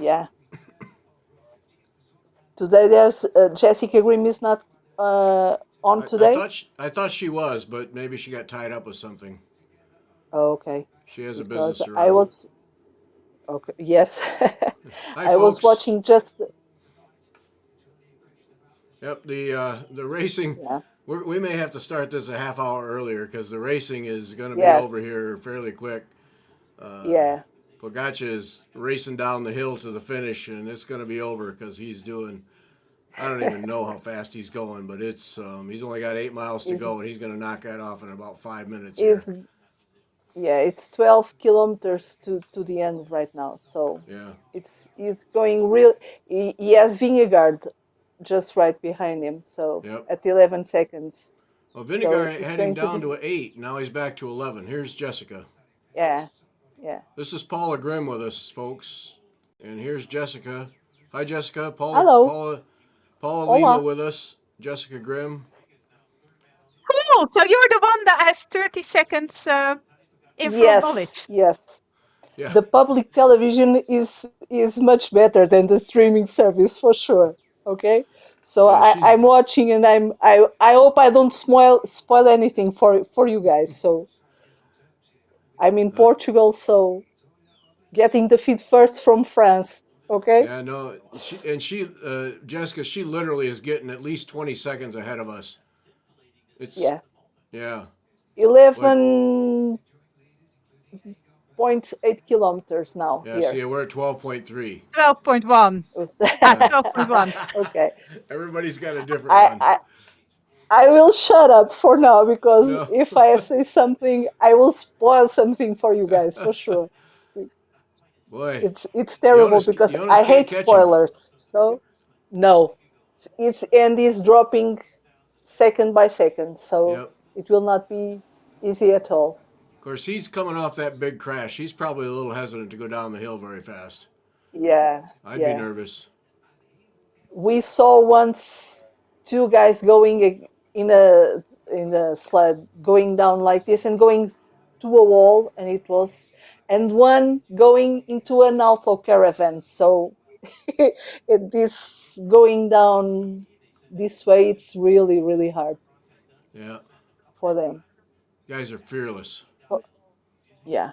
Yeah. Today there's Jessica Grimm is not on today. I thought she was, but maybe she got tied up with something. Oh, okay, She has a because business I around. was okay. Yes, Hi, I was folks. watching just Yep, the racing. yeah. We may have to start this a half hour earlier because the racing is going to be over Yes, here fairly quick. Uh, yeah. Pogacar is racing down the hill to the finish, and it's going to be over because he's doing. I don't even know how fast he's going, but it's he's only got 8 miles to Is go, and he's going to knock that off in about 5 minutes is here. yeah. It's 12 kilometers to the end right now. So Yeah. it's going real. He has Vingegaard just right behind him. So Yep. at 11 seconds. Well, So Vinegar it's heading going to down be to 8. Now he's back to 11. Here's Jessica. yeah, yeah. This is Paula Grimm with us, folks, and here's Jessica. Hi, Jessica. Hello, Paula Lima hola. with us. Jessica Grimm. Cool. So you're the one that has 30 seconds info Yes, knowledge. yes. Yeah. The public television is much better than the streaming service for sure. Okay, so Yeah. She's. I'm watching and I hope I don't spoil anything for you guys. So I'm in Uh, Portugal, so getting the feed first from France. Okay, yeah. No. Jessica. She literally is getting at least 20 seconds ahead of us. It's. yeah, Yeah. Like. 11.8 kilometers now Yeah. here. See, we're at 12.3. 12.1. Oops. Yeah, Yeah. 12.1. Okay, Everybody's got a different I, one. I I will shut up for now because No. if I say something, I will spoil something for you guys for sure. Boy, It's terrible because Jonas I can't hate catch him. spoilers. So no, it's and it's dropping second by second, so Yep. it will not be easy at all. Of course, he's coming off that big crash. He's probably a little hesitant to go down the hill very fast. Yeah, I'd be yeah. nervous. We saw once two guys going in a sled going down like this and going to a wall, and it was and one going into an auto caravan. So this going down this way, it's really hard Yeah, for them. guys are fearless. For- Yeah,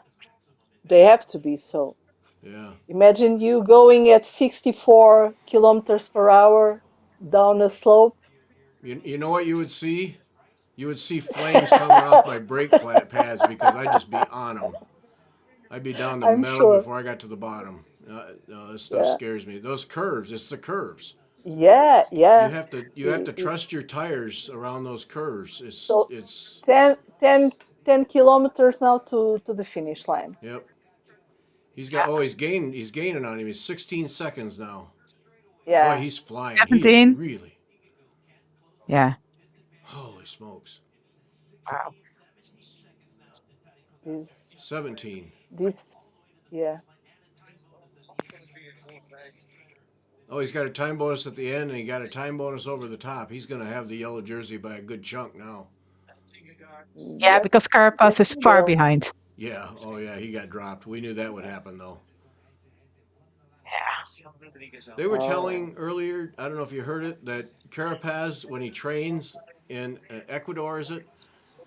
they have to be so. Yeah. Imagine you going at 64 kilometers per hour down a slope. You know what you would see? You would see flames coming off my pads because I'd just be on them. I'd be down the I'm metal sure. before I got to the bottom. No, this stuff Yeah, scares me. Those curves, it's the curves. yeah, yeah. You have I- to I- trust your tires around those curves. So It's 10 kilometers now to the finish line. yep. Yeah, He's gaining on him. He's 16 seconds now. Boy, Yeah, he's flying. He is 17. really. Yeah. Holy smokes. Wow. this, 17. this, yeah. Oh, he's got a time bonus at the end, and he got a time bonus over the top. He's going to have the yellow jersey by a good chunk now. Yeah, Yes, because Carapaz yes, is he far will. behind. Yeah. Oh, yeah. He got dropped. We knew that would happen, though. Yeah. They were Oh, telling earlier, I don't know if you heard it, that Carapaz, when he trains in Ecuador, is it?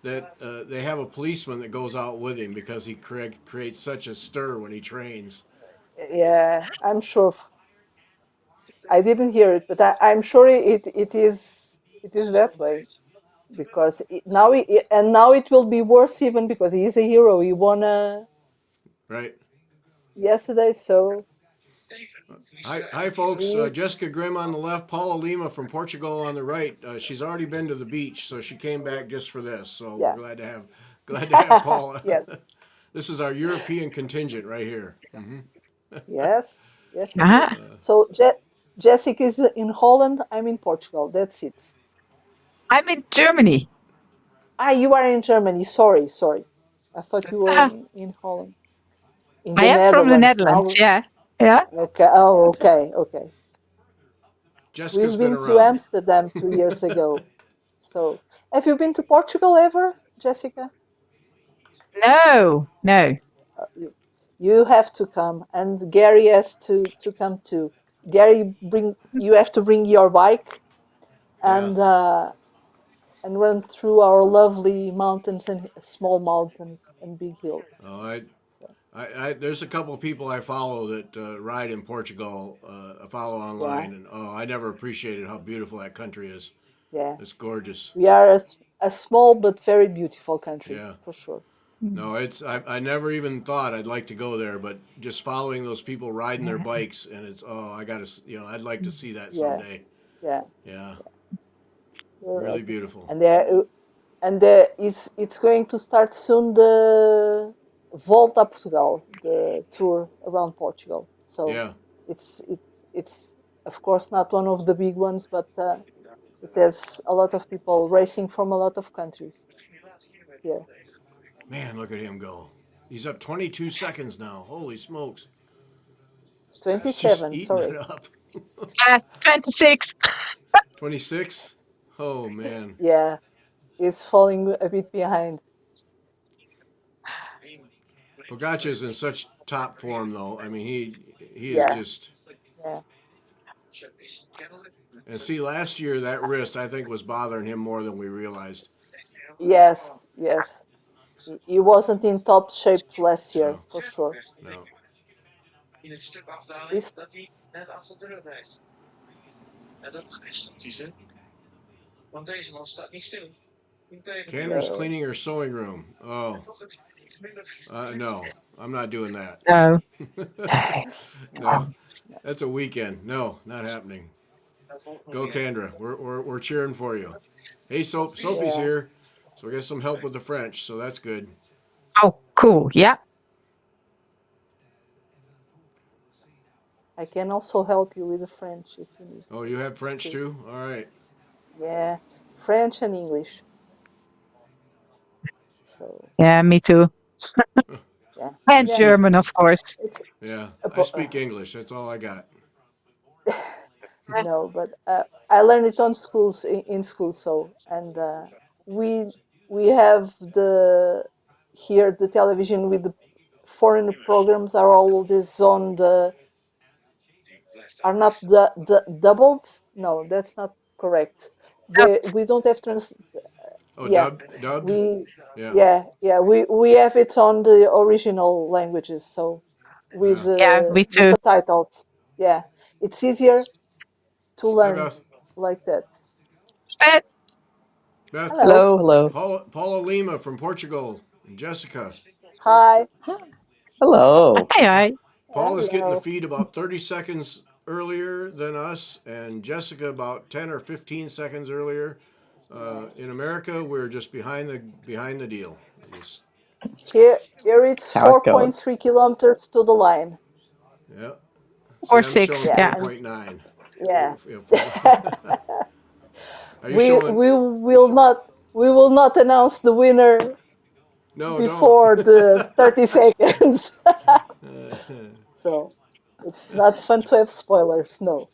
That they have a policeman that goes out with him because he creates such a stir when he trains. yeah. I'm sure. I didn't hear it, but I'm sure it is that way because and now it will be worse even because he is a hero. He won Right. yesterday, so Hi, folks. he Jessica Grimm on the left, Paula Lima from Portugal on the right. She's already been to the beach, so she came back just for this. So we're yeah. glad to have Paula. Yes, This is our European contingent right here. yes, yes, it is. Uh-huh. So Jessica is in Holland. I'm in Portugal. That's it. I'm in Germany. Ah, you are in Germany. Sorry, sorry. I thought you were Uh, in Holland, in I the am from the Netherlands. Netherlands. Now, Yeah. Yeah. okay. Oh, okay, okay. Jessica's We've been been to around. Amsterdam 2 years ago. So, have you been to Portugal ever, Jessica? No. No. You, You have to come, and Gary has to come too. Gary, bring you have to bring your bike Yeah. and run through our lovely mountains and small mountains and big hills. Oh, So there's a couple of people I follow that ride in Portugal. I follow yeah, online, and oh, I never appreciated how beautiful that country is. yeah. It's gorgeous. We are a small but very beautiful country Yeah. for sure. No, I never even thought I'd like to go there, but just following those people riding their bikes, and it's oh, I gotta, I'd like to see that Yeah, someday. yeah. Yeah, You're really welcome. beautiful. And there it's going to start soon the Volta a Portugal, the tour around Portugal. So Yeah, it's of course not one of the big ones, but it has a lot of people racing from a lot of countries here. man, look at him go. He's up 22 seconds now. Holy smokes! He's just 27, eating it sorry. up. 26. 26. Oh man, Yeah, it's falling a bit behind. Pogacar's in such top form though. I mean, he is Yeah, just. yeah. And see, last year that wrist I think was bothering him more than we realized. Yes, yes. He wasn't in top shape last year, No, for sure. no. He's, Candace uh, cleaning her sewing room. Oh, no, I'm not doing that. No. No, that's a weekend. No, not happening. Go, Kendra. We're cheering for you. Hey, Sophie's yeah. here, so I get some help with the French, so that's good. Oh, cool. Yeah. I can also help you with the French if you need Oh, you have French to. too? All right. Yeah, French and English. So Yeah, me too. yeah, I And yeah. speak. German, of course. It's Yeah, a I bo- speak English. That's all I got. no, but I learned it on schools in school. So and we we have the here the television with the foreign programs are always on the are not the doubled. No, that's not correct. We don't have trans. Oh, Yeah, dubbed. we Yeah. yeah we have it on the original languages. So with Yeah. Yeah, me the too. subtitles. Yeah, it's easier to Hi, learn Beth. like that. But Beth. Hello. Hello, hello. Paula Lima from Portugal. And Jessica. Hi. Hi. Hello. hi, hi. Paula's getting the Hello. feed about 30 seconds earlier than us, and Jessica about 10 or 15 seconds earlier. In Nice. America, we're just behind the deal. Just Here it's That's how it goes. 4.3 kilometers to the line. yeah. See, Or I'm showing 6. Yeah, Yeah. and 4.9. yeah. Are you we showing? we will not announce the winner No, don't. before the 30 seconds. So it's not fun to have spoilers, no.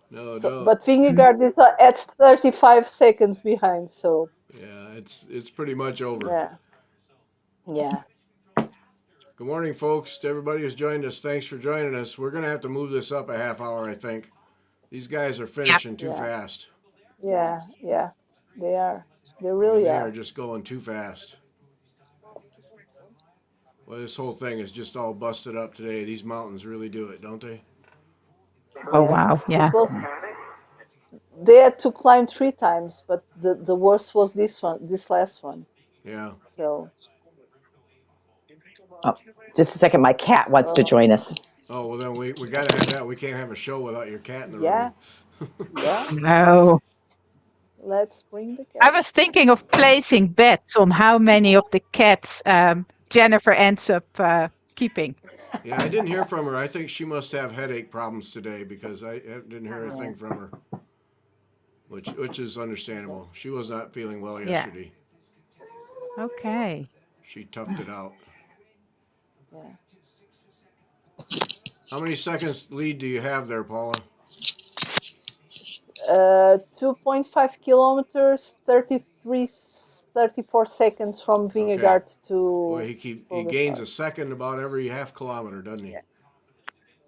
No, So, don't. but Vingegaard is at 35 seconds behind. So Yeah, it's pretty much over. yeah, yeah, Good morning, folks. To everybody who's joined us, thanks for joining us. We're gonna have to move this up a half hour, I think. These guys are Yeah. finishing too yeah, fast. yeah, yeah. They are. They I mean, really they are are. just going too fast. Well, this whole thing is just all busted up today. These mountains really do it, don't they? Oh, Yes, wow. it Yeah. was. They had to climb 3 times, but the worst was this one, this last one. Yeah. So, Oh, just a second. My cat wants to uh, join us. Oh well, then we got to have that. We can't have a show without your cat in the room. yeah, yeah. No. Let's bring the I cat. was thinking of placing bets on how many of the cats Jennifer ends up keeping. Yeah, I didn't hear from her. I think she must have headache problems today because I didn't hear a Yeah, thing from her, which is yeah, understandable. She was not feeling well Yeah. yesterday. Okay. She toughed it out. yeah. How many seconds lead do you have there, Paula? 2.5 kilometers, 33 34 seconds from Okay. Vingegaard Boy, to he gains Pogacar. a second about every half kilometer, doesn't he? Yeah.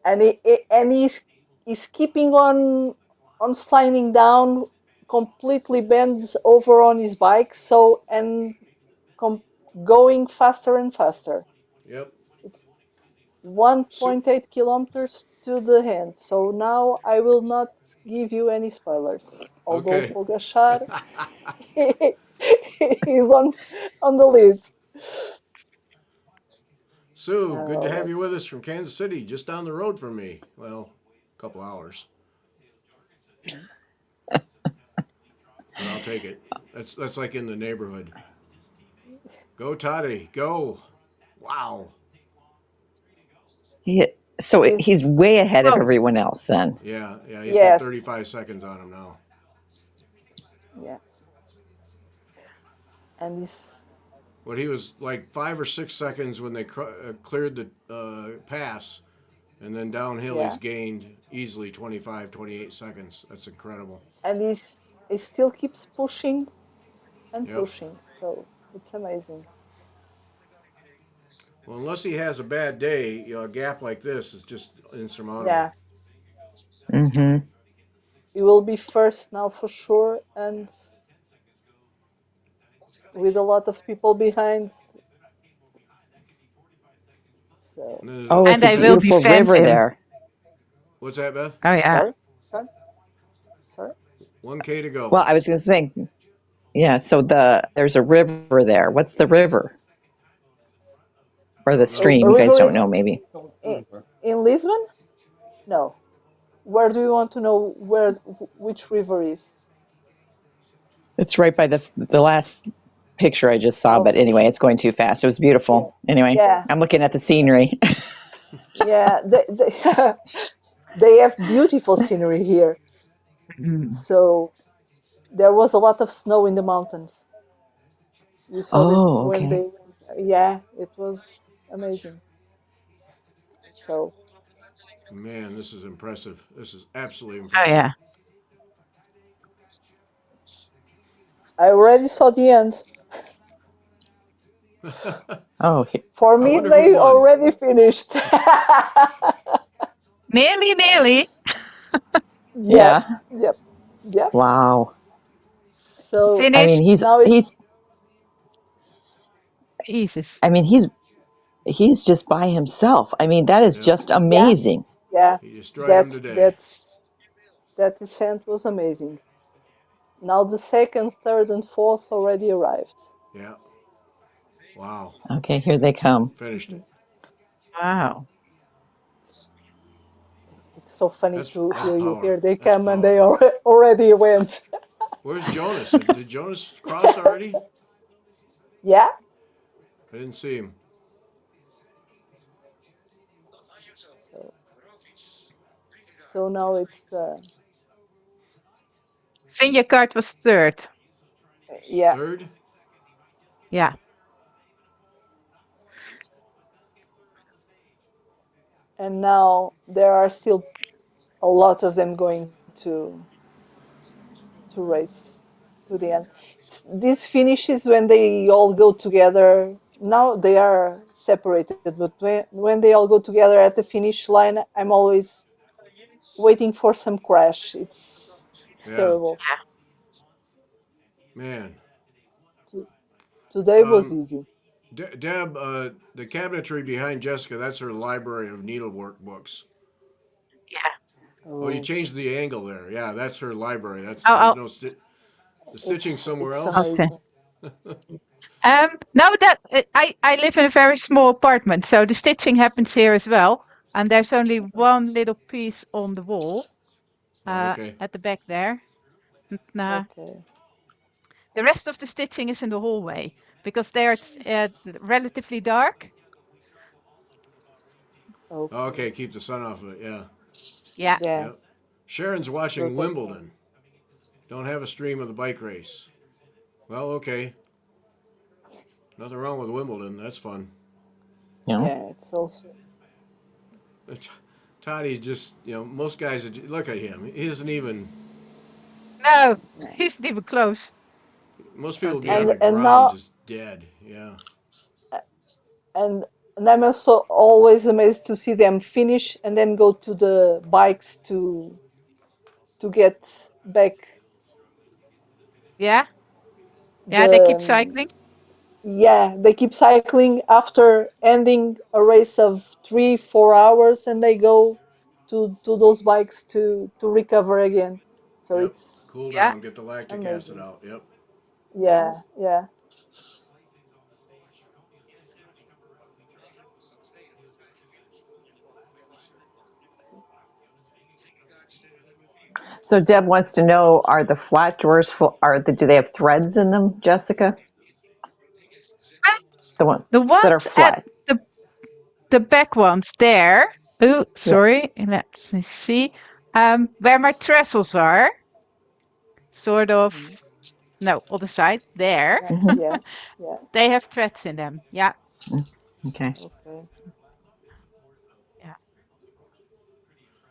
And he's keeping on sliding down, completely bends over on his bike, so and com- going faster and faster. Yep. It's Su- 1.8 kilometers to the end. So now I will not give you any spoilers. Although okay. Pogacar is on the lead. Sue, good to Now have you with let's us from Kansas City, just down the road from me. Well, a couple hours, but I'll take it. That's like in the neighborhood. Go, Toddy, go! Wow. He, so is he's way ahead of Well, everyone else then. Yeah, yeah. He's got yes, 35 seconds on him now. yeah, and he's But he was like 5 or 6 seconds when they cleared the pass, and then downhill he's yeah, gained easily 25, 28 seconds. That's incredible. and he still keeps pushing and Yep. pushing. So it's amazing. Well, unless he has a bad day, a gap like this is just insurmountable. Yeah, Hmm. he will be first now for sure, and with a lot of people behind. So And then Oh, and it's a they ten. will beautiful defend river him. there. What's that, Beth? Oh yeah. sorry, sorry, sorry. 1K to go. Well, I was going to say, yeah. So there's a river there. What's the river or the Don't know. A stream? You guys river don't know, maybe. in Lisbon? No. Where do you want to know which river is? It's right by the last picture I just saw. But Okay. anyway, it's going too fast. It was Yeah. beautiful. Anyway, Yeah. I'm looking at the scenery. Yeah. They have beautiful scenery here. Mm. So there was a lot of snow in the mountains. You saw them Oh, when okay. they went. Yeah, it was amazing. So Man, this is impressive. This is absolutely Oh impressive. yeah. I already saw the end. Oh, For I me, wonder who they won. already finished. Nearly, nearly. Yep, yeah. yep, yep. Wow. So I mean, Finished. now it's Jesus. I mean, he's just by himself. I mean, that is Yep. just yeah, amazing. yeah. He destroyed him That's today. that's that descent was amazing. Now the second, third, and fourth already arrived. Yeah. Wow. Okay, here they come. Finished it. Wow. It's so funny to That's hear you. power. Here they That's come, and they power. already went. Where's Jonas? Did Jonas cross already? Yeah. I didn't see him. So so now it's the Vingegaard was third. yeah, Third? Yeah. and now there are still a lot of them going to race to the end. This finishes when they all go together. Now they are separated, but when they all go together at the finish line, I'm always waiting for some crash. It's Yeah. terrible. Man. Today was Um, easy. Deb, the cabinetry behind Jessica, that's her library of needlework books. Yeah. Oh, you Oh, changed the angle there. Yeah, that's her library. That's Oh, there's oh, no the stitching somewhere it's else. okay. amazing. No, that I live in a very small apartment, so the stitching happens here as well. And there's only one little piece on the wall Okay. at the back there. And, Okay, the rest of the stitching is in the hallway because there it's relatively dark. Okay, okay, keep the sun off of it. Yeah. Yeah. yeah, Yep. Sharon's watching protect them. Wimbledon. Don't have a stream of the bike race. Well, okay. Nothing wrong with Wimbledon. That's fun. You know? Yeah, it's also Toddy just, most guys, look at him. He isn't even, No, no. he's not even close. Most Oh people would be on dear. the and ground, now just dead. Yeah. and and I'm also always amazed to see them finish and then go to the bikes to get back Yeah. Yeah, they the keep cycling. yeah, they keep cycling after ending a race of 3 4 hours, and they go to those bikes to recover again. So Yep. it's Cool Yeah. down. Get the lactic acid amazing. out. Yep. Yeah, yeah. So Deb wants to know: Are the flat drawers full? Do they have threads in them, Jessica? Ah, The one the that are ones at flat. the the back ones there. Oh, Yeah. sorry. Let's see. Where my trestles are, sort Mm. of. No, other side there. Yeah, Hmm. yeah, yeah. They have threads in them. Yeah. Okay. Okay. Yeah.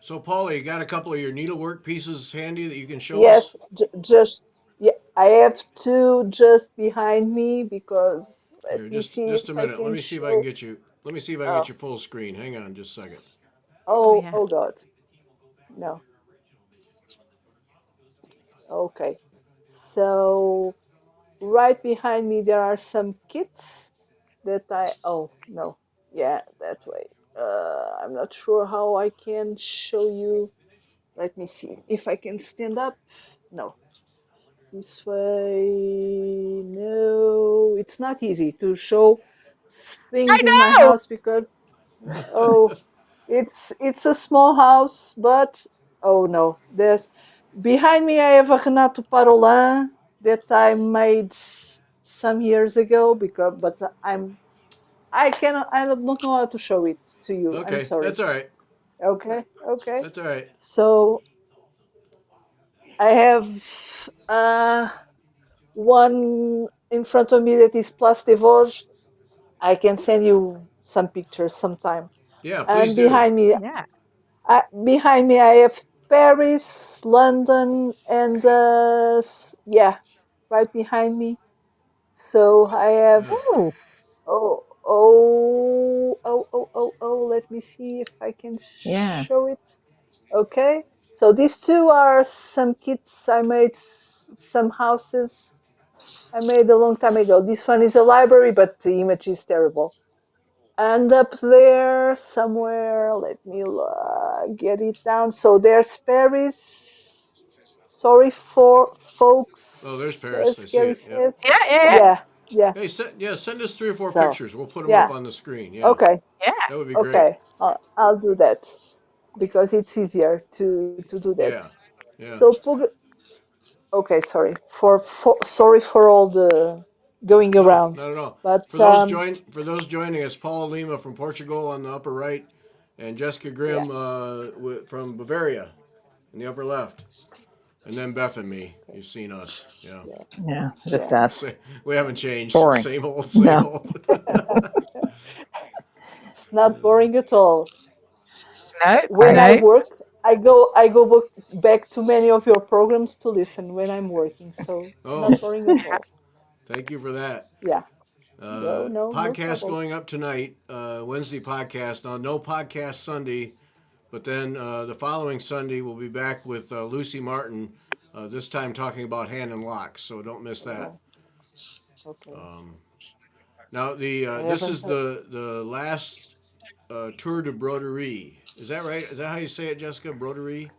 So, Paula, you got a couple of your needlework pieces handy that you can show us? Yes, just yeah. I have two just behind me because Here, let me see if just a I minute. Let can me see if I can show. get you. Let me see if I can get Oh, you full screen. Hang on, just a second. Oh oh, yeah. oh God. No. Okay. So right behind me there are some kits that I oh no. Yeah, that way. I'm not sure how I can show you. Let me see if I can stand up. No. This way. No, it's not easy to show I things in my know. house because oh, it's a small house, but oh no, there's behind me I have a Renato Parolan that I made some years ago because but I don't know how to show it to you. I'm Okay, sorry. that's all right. Okay, okay. That's all right. So I have uh one in front of me that is Place des Vosges. I can send you some pictures sometime. Yeah, please And do. Yeah. behind me I have Paris, London, and yeah, right behind me. So I have Yeah. Oh. let me see if I can Yeah. show it. Okay. So these two are some kits I made, some houses I made a long time ago. This one is a library, but the image is terrible. And up there somewhere, let me get it down. So there's Paris. Sorry for Oh, there's folks, Paris. as I see Gary it. Yep. says. Yeah. Yeah. Yeah. Yeah, yeah. Hey, send us three or four So, pictures. We'll put them up yeah. on the screen. Yeah, Okay, Yeah. that would be great. okay. I'll do that because it's easier to do that. Yeah, yeah. So, okay, sorry for all the going No, around, not at all. but For those joining us, Paul Lima from Portugal on the upper right, and Jessica yeah, Grimm from Bavaria in the upper left, and then Beth and me. okay, You've seen us. Yeah. yeah, Yeah. Just yeah. us. We haven't changed. Boring. Same old, same No. old. It's not boring at all. No. When I I No. work, back to many of your programs to listen when I'm working, so Oh, not boring at all. thank you for that. Yeah, no Podcast trouble. going up tonight, Wednesday podcast. Now, no podcast Sunday, but then the following Sunday we'll be back with Lucy Martin, this time talking about hand and locks. So don't miss that. Oh, okay. Um, now I this haven't is heard. the last tour de Broderie. Is that right? Is that how you say it, Jessica? Broderie.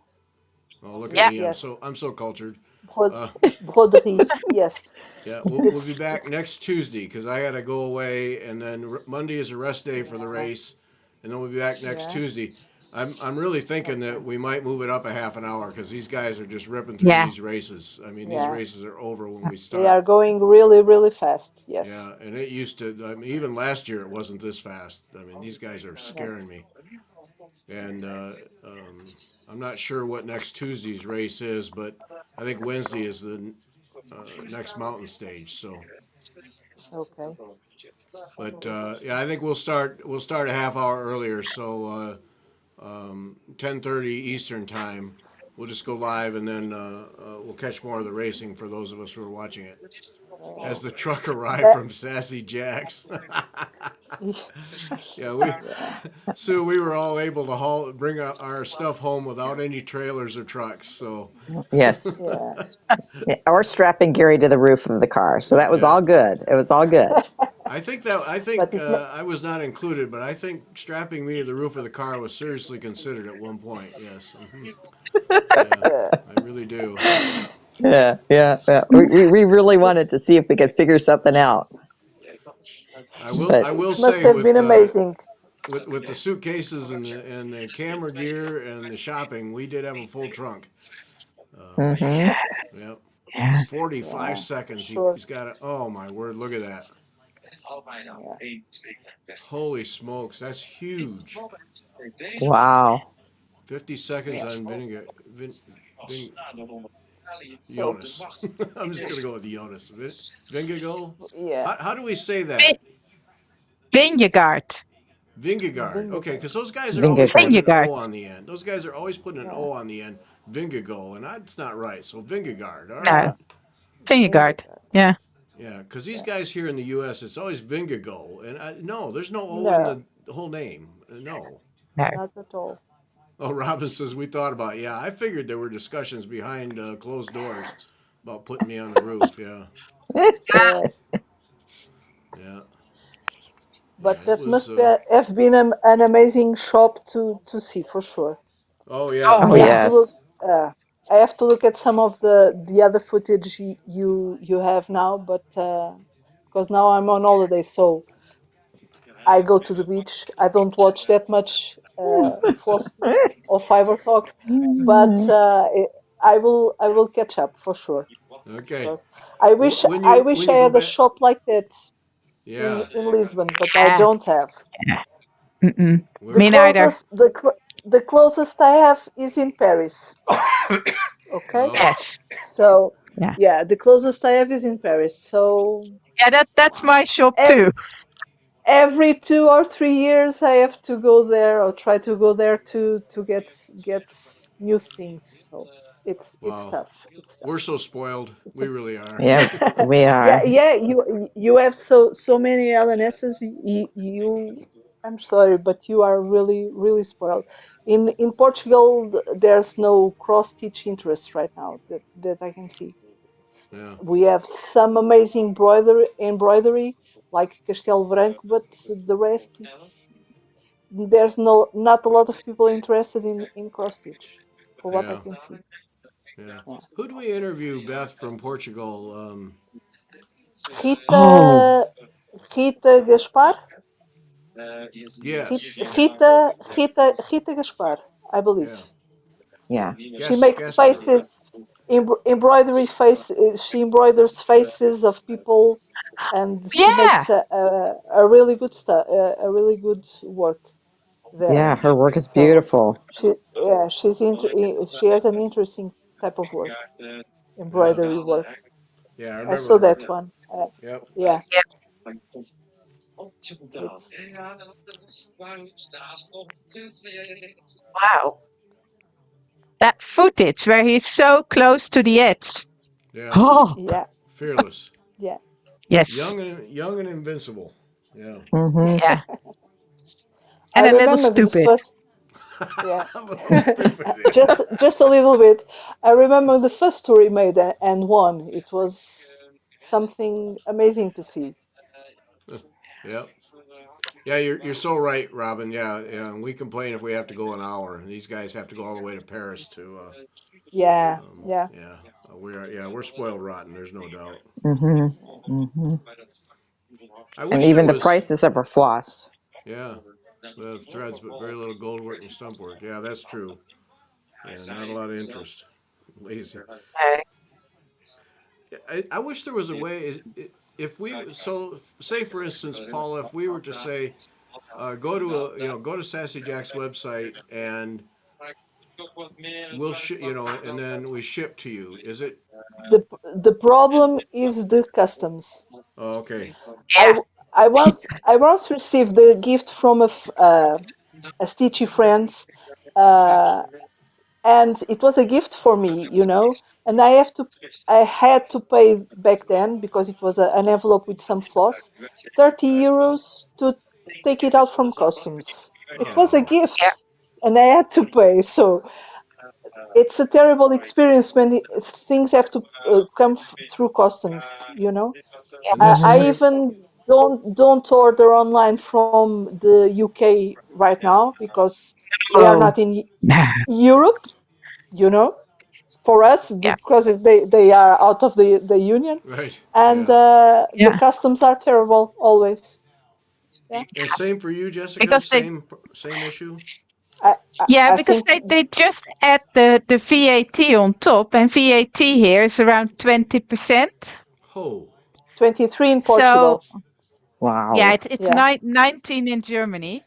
Oh, look at Yeah. me. Yes, I'm so cultured. Bro Uh, Broderie. Yes, yeah, we'll be back it's next Tuesday because I got to go away, and then Monday is a rest day for the yeah, race, and then we'll be back next yeah. Tuesday. I'm really thinking that Okay, we might move it up a half an hour because these guys are just ripping through Yeah. these races. I mean, these yeah. races are over when we They are start. going really fast. Yes, Yeah, and it used to. I mean, even last year it wasn't this fast. I mean, these guys are scaring yes. me, and um, I'm not sure what next Tuesday's race is, but I think Wednesday is the next mountain stage. So. Okay, But yeah, I think we'll start a half hour earlier. So 10:30 Eastern time, we'll just go live and then we'll catch more of the racing for those of us who are watching it. as the truck arrived That, from Sassy Jack's. yeah, Yeah, we yeah. Sue, we were all able to bring our stuff home without any trailers or trucks. So, Yes. Yeah. Yeah, or strapping Gary to the roof of the car. So that was yeah, all good. It was all good. I But think it ma- I was not included, but I think strapping me to the roof of the car was seriously considered at one point. Yes, yeah, yeah. I really do. Yeah, Yeah. We really wanted to see if we could figure something out. But I It will must say have been amazing. with the suitcases and the camera gear and the shopping, we did have a full trunk. Um, mhm. yep. Yeah. 45 Yeah, seconds. sure. He's got it. Oh my word! Look at that. Yeah. Holy smokes, that's huge. Wow. 50 seconds Yeah. on Vin, So Jonas. I'm just gonna go with Jonas. Vingegaard. yeah, How do we say that? Vingegaard. Vingegaard. Okay, Vingegaard. because those guys are always Vingegaard. putting an Vingegaard. O on the end. Those guys are always putting an Yeah. O on the end. Vingegaard, and that's not right. So Vingegaard. All right. No, No, Vingegaard. Vingegaard. Yeah. Yeah, because these Yeah. guys here in the U.S., it's always Vingegaard, and no, there's no O in No, the whole name. No. No. not at all. Oh, Robin says we thought about. It. Yeah, I figured there were discussions behind closed doors about putting me on the roof. Yeah, Yeah. yeah, yeah. But It that was. must have been an amazing shop to see for sure. Oh yeah, Oh Oh I have yeah. to look. yes. Uh, I have to look at some of the other footage you have now, but because now I'm on holiday, so I go to the beach. I don't watch that much Floss or Fiverr Talk, but I will catch up for sure. okay. Because Well, I when wish you I go had a back, shop like that yeah, in Lisbon, but I Yeah. don't have. Yeah. Mm-mm. The we're Me neither. closest the closest I have is in Paris. Okay, oh Yes. so Yeah. yeah, the closest I have is in Paris. So Yeah. That's wow, my shop ev too. every 2 or 3 years, I have to go there or try to go there to get new things. So it's wow. tough. It's We're tough. so spoiled. It's We a really are. Yeah, we yeah, are. yeah. You have so many LNSs. I'm sorry, but you are really spoiled. In Portugal, there's no cross stitch interest right now that I can see. Yeah, We have some amazing embroidery like Castelo Branco, but the rest is there's not a lot of people interested in cross stitch, for what I yeah, can see. yeah. Yeah. Who do we interview, Beth from Portugal? Rita Oh, Rita Gaspar. Yes, Rita Gaspar, I believe. yeah. yeah. She makes Gasper. faces, embroidery face. She embroiders faces of people, and she Yeah. makes a really good stuff, a really good work there. Yeah, her work is So beautiful. she has an interesting type of work, Yeah, embroidery work. yeah. I I remember saw her. that one. Yep. Yeah, Yeah. it's Wow. That footage where he's so close to the edge. Yeah. Oh. yeah, Fearless. yeah. Yes. Young and invincible. Yeah. Hmm. Yeah. I And a little remember the stupid. first. Yeah, A little stupid. just a little bit. I remember the first tour he made and won. It was something amazing to see. Yeah. Yep. Yeah, you're so right, Robin. Yeah, yeah. And we complain if we have to go an hour. These guys have to go all the way to Paris to. Yeah, yeah, Yeah, we're spoiled rotten. There's no doubt. Hmm. yeah. Hmm. I And wish there even the was. prices of her floss. Yeah, the threads, but very little gold work and stump work. Yeah, that's true. Yeah, not a lot of interest. Lazy. Uh, I wish there was a way. If we say for instance, Paula, if we were to say go to Sassy Jack's website and we'll ship and then we ship to you. Is it? The problem is the customs. Oh, okay. I, yeah. w- I once received a gift from a stitchy friend, uh, and it was a gift for me, and I had to pay back then because it was an envelope with some floss, 30 euros to take it out from customs. It was a Oh, Yeah. gift, and I had to pay. So it's a terrible experience when things have to come through customs. Yeah. that's the I same. even don't order online from the UK right now because they are Oh. not in Europe, you know, for us Yeah. because they are out of the union, Right. and Yeah. the Yeah. customs are terrible always. Yeah, And same for you, Jessica. Because they Same issue. I I, Yeah, I because think they just add the VAT on top, and VAT here is around 20%. Oh, 23 in So Portugal. yeah, Wow. it's Yeah, 19 in Germany.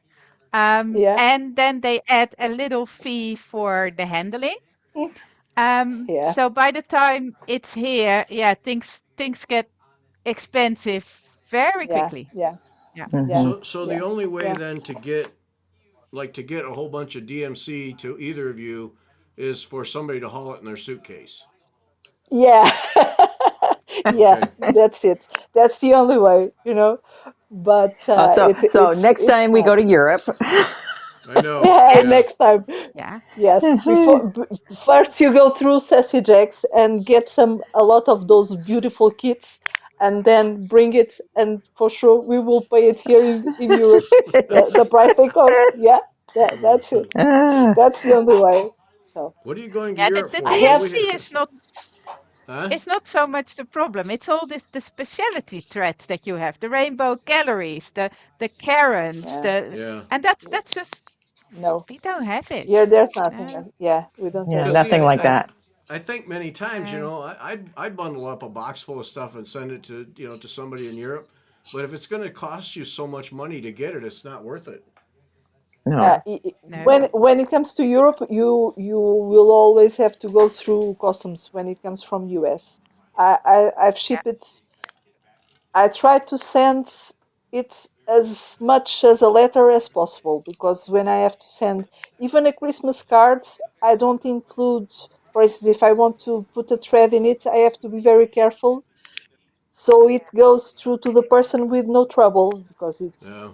yeah, And then they add a little fee for the handling. mm, yeah, So by the time it's here, yeah, things get expensive very yeah, quickly. yeah, Yeah. yeah, Hmm. so the yeah, only way yeah, then to get a whole bunch of DMC to either of you is for somebody to haul it in their suitcase. yeah. Yeah, Okay. that's it. That's the only way. But So, so next it's time we not. go to Europe. I know. Yeah, Yeah. Yes. next time. Yeah. Yes, first you go through Sassy Jacks and get a lot of those beautiful kits, and then bring it, and for sure we will pay it here in Europe, the price they cost. Yeah, that's it. Ah, That's the only way. So What are you going to Yeah, Europe the I for? What do have, we? DMC is not Huh? it's not so much the problem. It's all the specialty threads that you have, the rainbow galleries, the Karens, yeah, Yeah. and yeah, that's just no, we don't have here it. there's nothing. No. Yeah, we don't yeah, have Because it. see, nothing like that. I think many times, No. I'd bundle up a box full of stuff and send it to to somebody in Europe. But if it's going to cost you so much money to get it, it's not worth it. No. No. When it comes to Europe, you will always have to go through customs when it comes from US. I've Yeah. shipped it. I try to send it as much as a letter as possible because when I have to send even a Christmas card, I don't include, for instance, if I want to put a thread in it, I have to be very careful so it goes through to the person with no trouble because Yeah.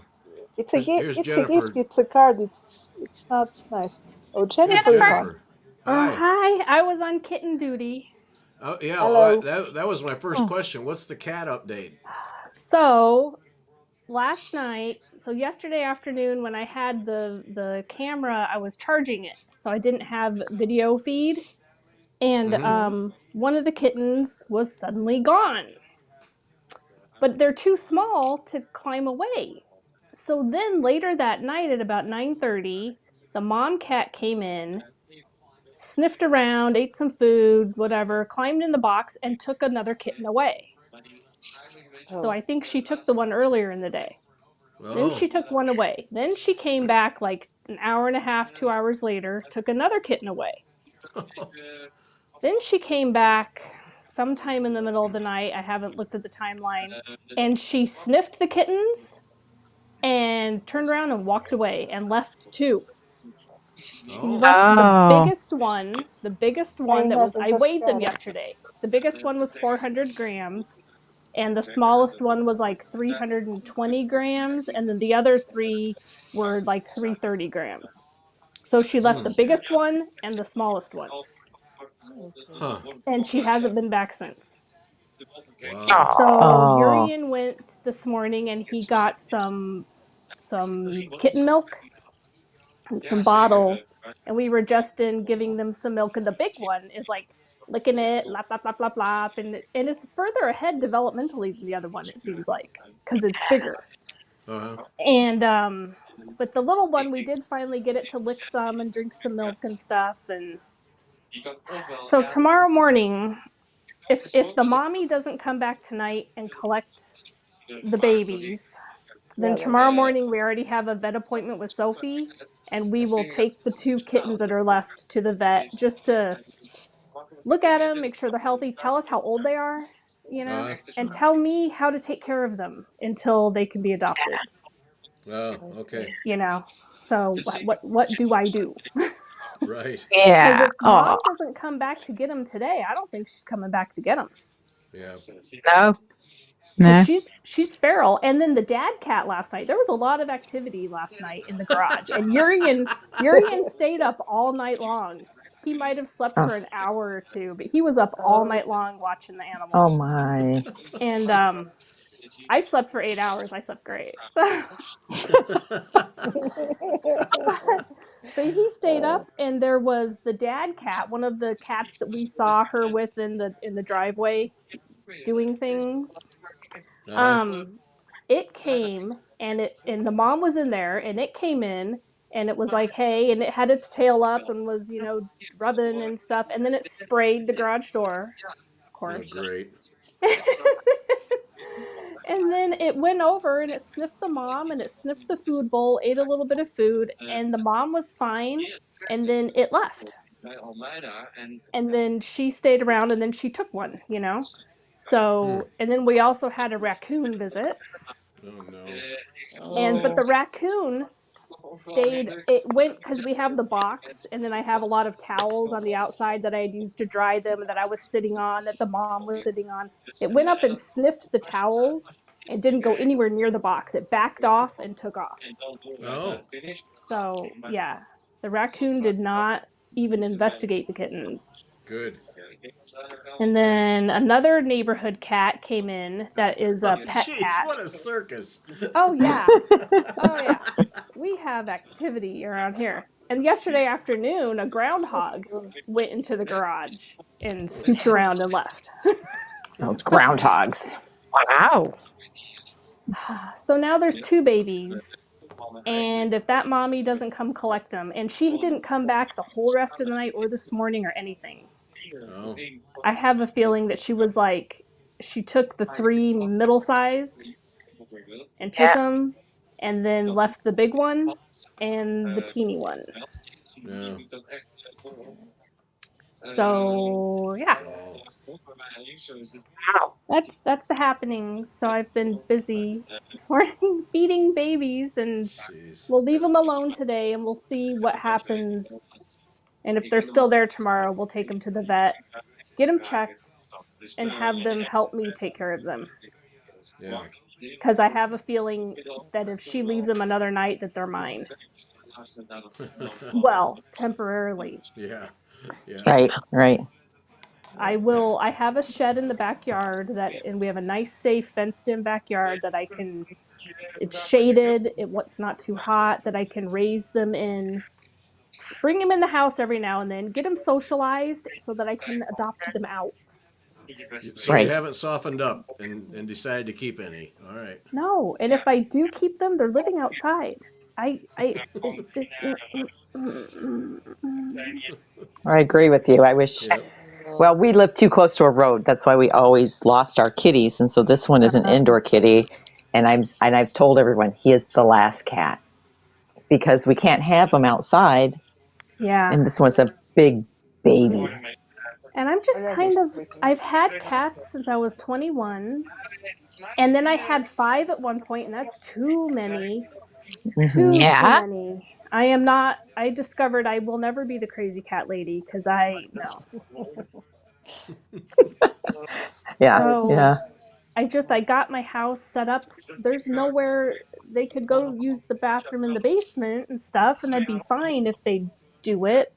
it's a gift, Here's Jennifer. it's a card, it's not nice. Oh, Here's Jennifer is Jennifer. on. Jennifer. Hi. Hi, I was on kitten duty. Oh yeah. Well, Hello. that was my first Oh. question. What's the cat update? So last night, so yesterday afternoon when I had the camera, I was charging it, so I didn't have video feed, and Mm-hmm. Hmm. one of the kittens was suddenly gone. But they're too small to climb away. So then later that night at about 9:30, the mom cat came in, sniffed around, ate some food, whatever, climbed in the box and took another kitten away. So Oh, I think she took the one earlier in the day. Then Oh. she took one away. Then she came back like an hour and a half, 2 hours later, took another kitten away. Then she came back sometime in the middle of the night. I haven't looked at the timeline. And she sniffed the kittens and turned around and walked away and left two. She Oh. left the Oh. biggest one, I that was, never I got weighed them that. yesterday. The biggest one was 400 grams, and the smallest one was like 320 grams, and then the other three were like 330 grams. So she left Hmm. the biggest one and the smallest one, Okay. Huh. and she hasn't been back since. Wow. So Oh. Oh, Urian went this morning and he got some kitten milk and some bottles, and we were just in giving them some milk, and the big one is like licking it, lap lap lap lap lap, and it's further ahead developmentally than the other one. It seems like because it's bigger. Uh huh. And but the little one, we did finally get it to lick some and drink some milk and stuff. And so tomorrow morning, if the mommy doesn't come back tonight and collect the babies, then Yeah, tomorrow morning we already have a vet appointment with Sophie, and we will take the two kittens that are left to the vet just to look at them, make sure they're healthy, tell us how old they are, Uh. and tell me how to take care of them until they can be adopted. Oh. Okay. okay. you know. So what do I do? Right. Because Yeah. if mom doesn't come back to get him today, I don't think she's coming back to get him. Yeah. No. Because No. she's feral. And then the dad cat last night. There was a lot of activity last night in the garage, and Urian stayed up all night long. He might have slept Oh, for an hour or two, but he was up all night long watching the oh animals. my. And Jeez. I slept for 8 hours. I slept great. So, but he stayed up, and there was the dad cat, one of the cats that we saw her with in the driveway doing things. Uh-huh. Um, it came, and the mom was in there, and it came in, and it was like, hey, and it had its tail up and was rubbing and stuff, and then it sprayed the garage door, of Oh, course. great. And then it went over and it sniffed the mom and it sniffed the food bowl, ate a little bit of food, and the mom was fine. And then it left. And then she stayed around and then she took one. Hmm. So, and then we also had a raccoon visit. Oh, no. But the raccoon stayed, it went, because we have the box, and then I have a lot of towels on the outside that I had used to dry them and that I was sitting on, that the mom was sitting on. It went up and sniffed the towels and didn't go anywhere near the box. It backed off and took off. Oh, So yeah, the raccoon did not even investigate the kittens. good. And then another neighborhood cat came in that is Oh, a pet jeez, cat. what a circus. Oh yeah. Oh yeah. We have activity around here. And yesterday afternoon, a groundhog went into the garage and snooped around and left. Those groundhogs. Wow. So now there's two babies. And if that mommy doesn't come collect them, and she didn't come back the whole rest of the night or this morning or anything, Oh, I have a feeling that she was like, she took the three middle sized and took Yeah. them and then left the big one and the teeny one. yeah. So yeah, Wow. Wow. that's the happenings. So I've been busy this morning feeding babies, and Jeez. we'll leave them alone today, and we'll see what happens. And if they're still there tomorrow, we'll take them to the vet, get them checked, and have them help me take care of them. Yeah. Because I have a feeling that if she leaves them another night, that they're mine. Well, temporarily. Yeah. Yeah. Right, right. I Yeah. will. I have a shed in the backyard and we have a nice, safe, fenced-in backyard that I can. It's shaded. It's not too hot. That I can raise them in. Bring them in the house every now and then. Get them socialized so that I can adopt them out. So you Right. haven't softened up and decided to keep any. All right. No, and if I do keep them, they're living outside. I agree with you. I wish, Yep. well, we live too close to a road. That's why we always lost our kitties. And so this one is an indoor kitty. And I've told everyone he is the last cat because we can't have him outside. Yeah. And this one's a big baby. And I'm just kind of, I've had cats since I was 21. And then I had 5 at one point, and that's too many. Mm-hmm. Too Yeah. many. I am not, I discovered I will never be the crazy cat lady because no. Yeah, So yeah. I got my house set up. There's nowhere they could go use the bathroom in the basement and stuff, and that'd be fine if they do it.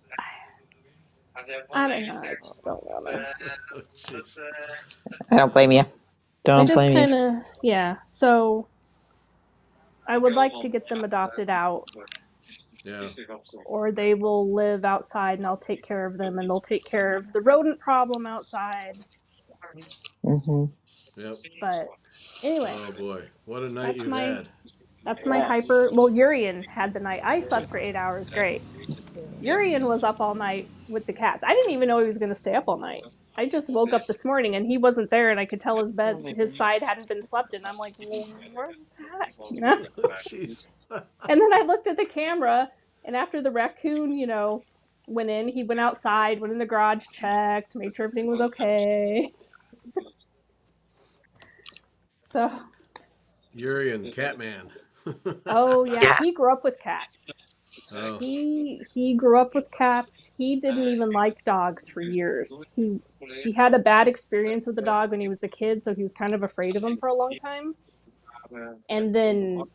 I don't know. I just don't wanna. Oh, jeez. I don't blame you. I Don't just blame you. kind of, yeah. So I would like to get them adopted out, Yeah. or they will live outside, and I'll take care of them, and they'll take care of the rodent problem outside. Mm-hmm. Yep. But anyway, Oh boy, what a night that's you've my had. that's my hyper. Well, Urian had the night. I slept for 8 hours. Great. Urian was up all night with the cats. I didn't even know he was going to stay up all night. I just woke up this morning and he wasn't there, and I could tell his side hadn't been slept in. I'm like, well, where's that? Jeez. And then I looked at the camera, and after the raccoon, went in, he went outside, went in the garage, checked, made sure everything was okay. So, Urian, Catman. oh yeah, Yeah. he grew up with cats. Oh, He grew up with cats. He didn't even like dogs for years. He had a bad experience with a dog when he was a kid, so he was kind of afraid of him for a long time. And then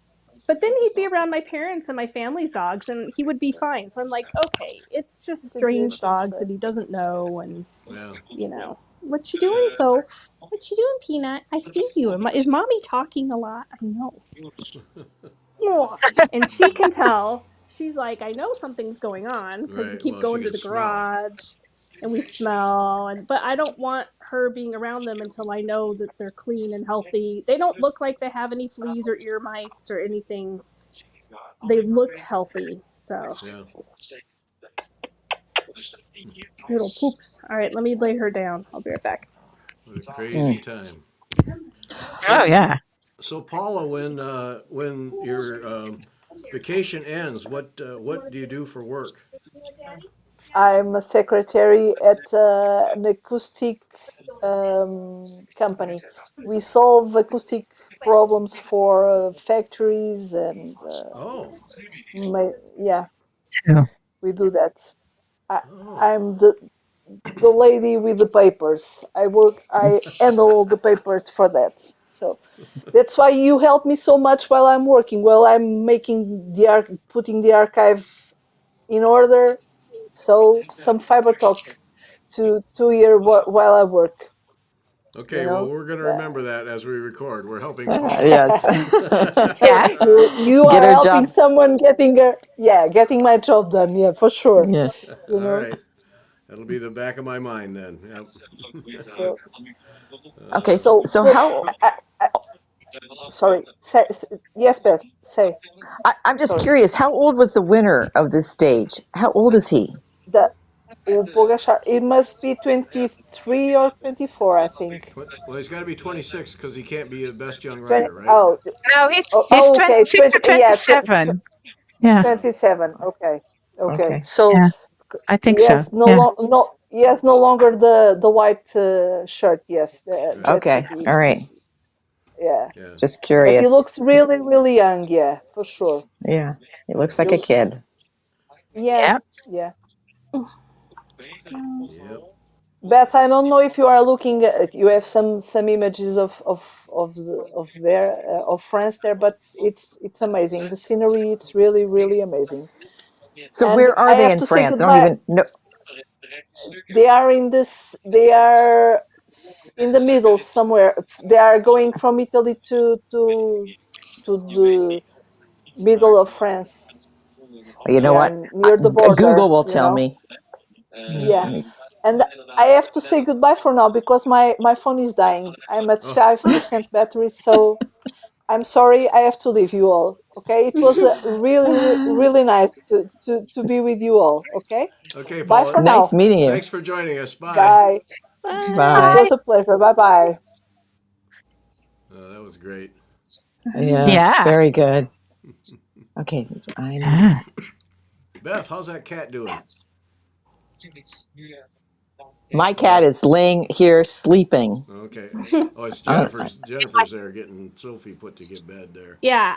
but then he'd be around my parents and my family's dogs and he would be fine. So I'm like, okay, it's just The strange Jason's dogs that right. he doesn't know and yeah. what you doing, Soph? What you doing, Peanut? I see you. Is mommy talking a lot? I know. And she can tell. She's like, I know something's going on because we Right. keep Well, she going to can the smell. garage and we smell but I don't want her being around them until I know that they're clean and healthy. They don't look like they have any fleas or ear mites or anything. They look healthy. So Yeah. little poops. All right, let me lay her down. I'll be right back. What a crazy time. Oh So, yeah. so Paula, when your vacation ends, what do you do for work? I'm a secretary at an acoustic company. We solve acoustic problems for factories and Oh, yeah, Yeah. we do that. I, oh. I'm the lady with the papers. I handle all the papers for that. So that's why you help me so much while I'm working, while I'm making putting the archive in order. So some fiber talk to hear while I work. You Okay. Well, know. we're gonna Yeah. remember that as we record. We're helping Paula. Yes. Yeah. You Get are her helping job. someone getting my job done. Yeah, for sure. Yeah. You All know. right. That'll be the back of my mind then. Yep. So Okay. so So look. how? Sorry. Yes, Beth. Say. I'm just Sorry. curious. How old was the winner of this stage? How old is he? The Pogachar. It must be 23 or 24, I think. Well, he's got to be 26 because he can't be the best young 20. rider, right? Oh. No, he's Okay. 26 or 20. Yeah. 27. Yeah. Yeah. 27. Okay. Okay. Okay. So Yeah. I think so. yes, no Yeah. long no yes, no longer the white shirt. Yes, Right. that's Okay. it. All right. Yeah, Yeah. Just but he curious. looks really really young. Yeah, for sure. Yeah. He Yeah. looks He like a looks. kid. Yeah, Yeah. yeah. Yep. Beth, I don't know if you are looking at, you have some images of France there, but it's amazing. The scenery, it's really really amazing. So And where are I they have in to say France? I don't goodbye. even know. They are in this. They are in the middle somewhere. They are going from Italy to the middle of France. You know Yeah, what? near the border. Google will You tell know. me. Yeah, and I have to say goodbye for now because my phone is dying. I'm at Oh, 5% battery, so I'm sorry. I have to leave you all. Okay, it was really really nice to be with you all. Okay, okay, bye Paula. for Nice now. meeting you. Thanks for joining us. Bye. Bye. It Bye. Bye. was a pleasure. Bye bye. That was great. Yeah. Yeah. Very good. Okay. I'm. Ah. Beth, how's that cat doing? My cat Oh, is laying here sleeping. okay. Oh, it's Uh, Jennifer's. Jennifer's there getting Sophie put to get bed there. Yeah,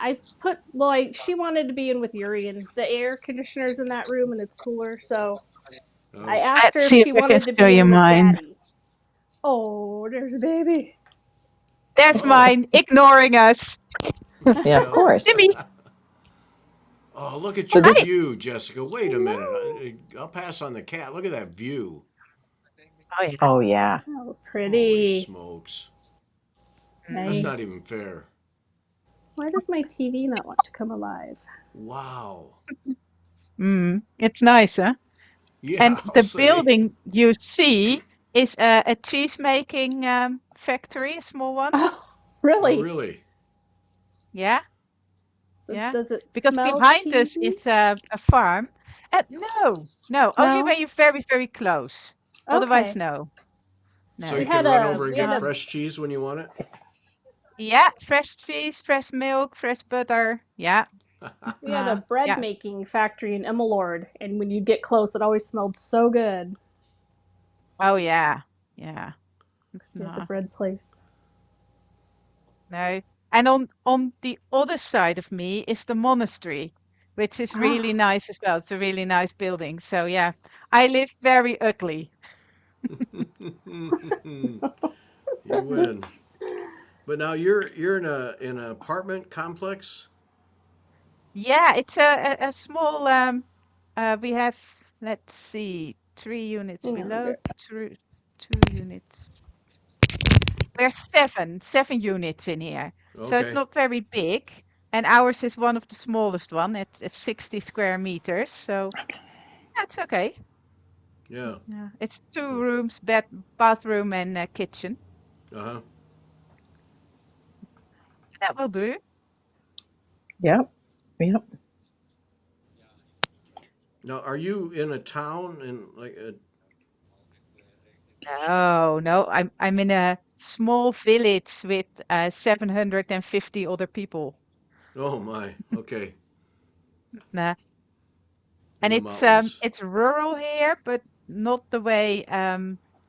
she wanted to be in with Yuri, and the air conditioner's in that room and it's cooler, so I Oh, asked her Let's if see if she I can wanted to show be you in with mine. Daddy. Oh, there's a baby. There's oh, mine, ignoring us. yeah, of yeah. course. Timmy, Oh, look at So your this. hi. view, Jessica. Wait a minute. Hello. I'll pass on the cat. Look at that view. Oh yeah. Oh yeah. Oh, Holy pretty. smokes. That's Mm. not even Nice. fair. Why does my TV not want to come alive? Wow. It's nice, huh? Yeah, And I'll the say. building you see is a cheese making factory, a small one. Oh, Oh, Really? really? Yeah, So yeah. does it Because smell behind us cheesy? is a farm. No, no, only No. when you're very, very close. Otherwise, Okay. no, So no. you can run over and We had get Uh, a fresh cheese when you want it? yeah, fresh cheese, fresh milk, fresh butter. Yeah, we had a bread yeah. making factory in Emmeloord, and when you get close, it always smelled so good. Oh yeah, yeah. It's Yeah, the not. bread place. No. And on the other side of me is the monastery. which is really nice as well. It's a really nice building. So yeah, I live very ugly. You win. But now you're in an apartment complex. Yeah, it's a small. We have, let's see, 3 units Hang on, below, Garrett. 2 units. We're seven units in here, so it's Okay. not very big. And ours is one of the smallest one. It's 60 square meters, so that's okay. Yeah. Yeah, it's 2 rooms, bed, bathroom, and kitchen. Uh huh. That will do. Yep. Yep. Now, are you in a town in like a? No, no, I'm in a small village with 750 other people. Oh my. Okay. Nah, In and the mountains. it's rural here, but not the way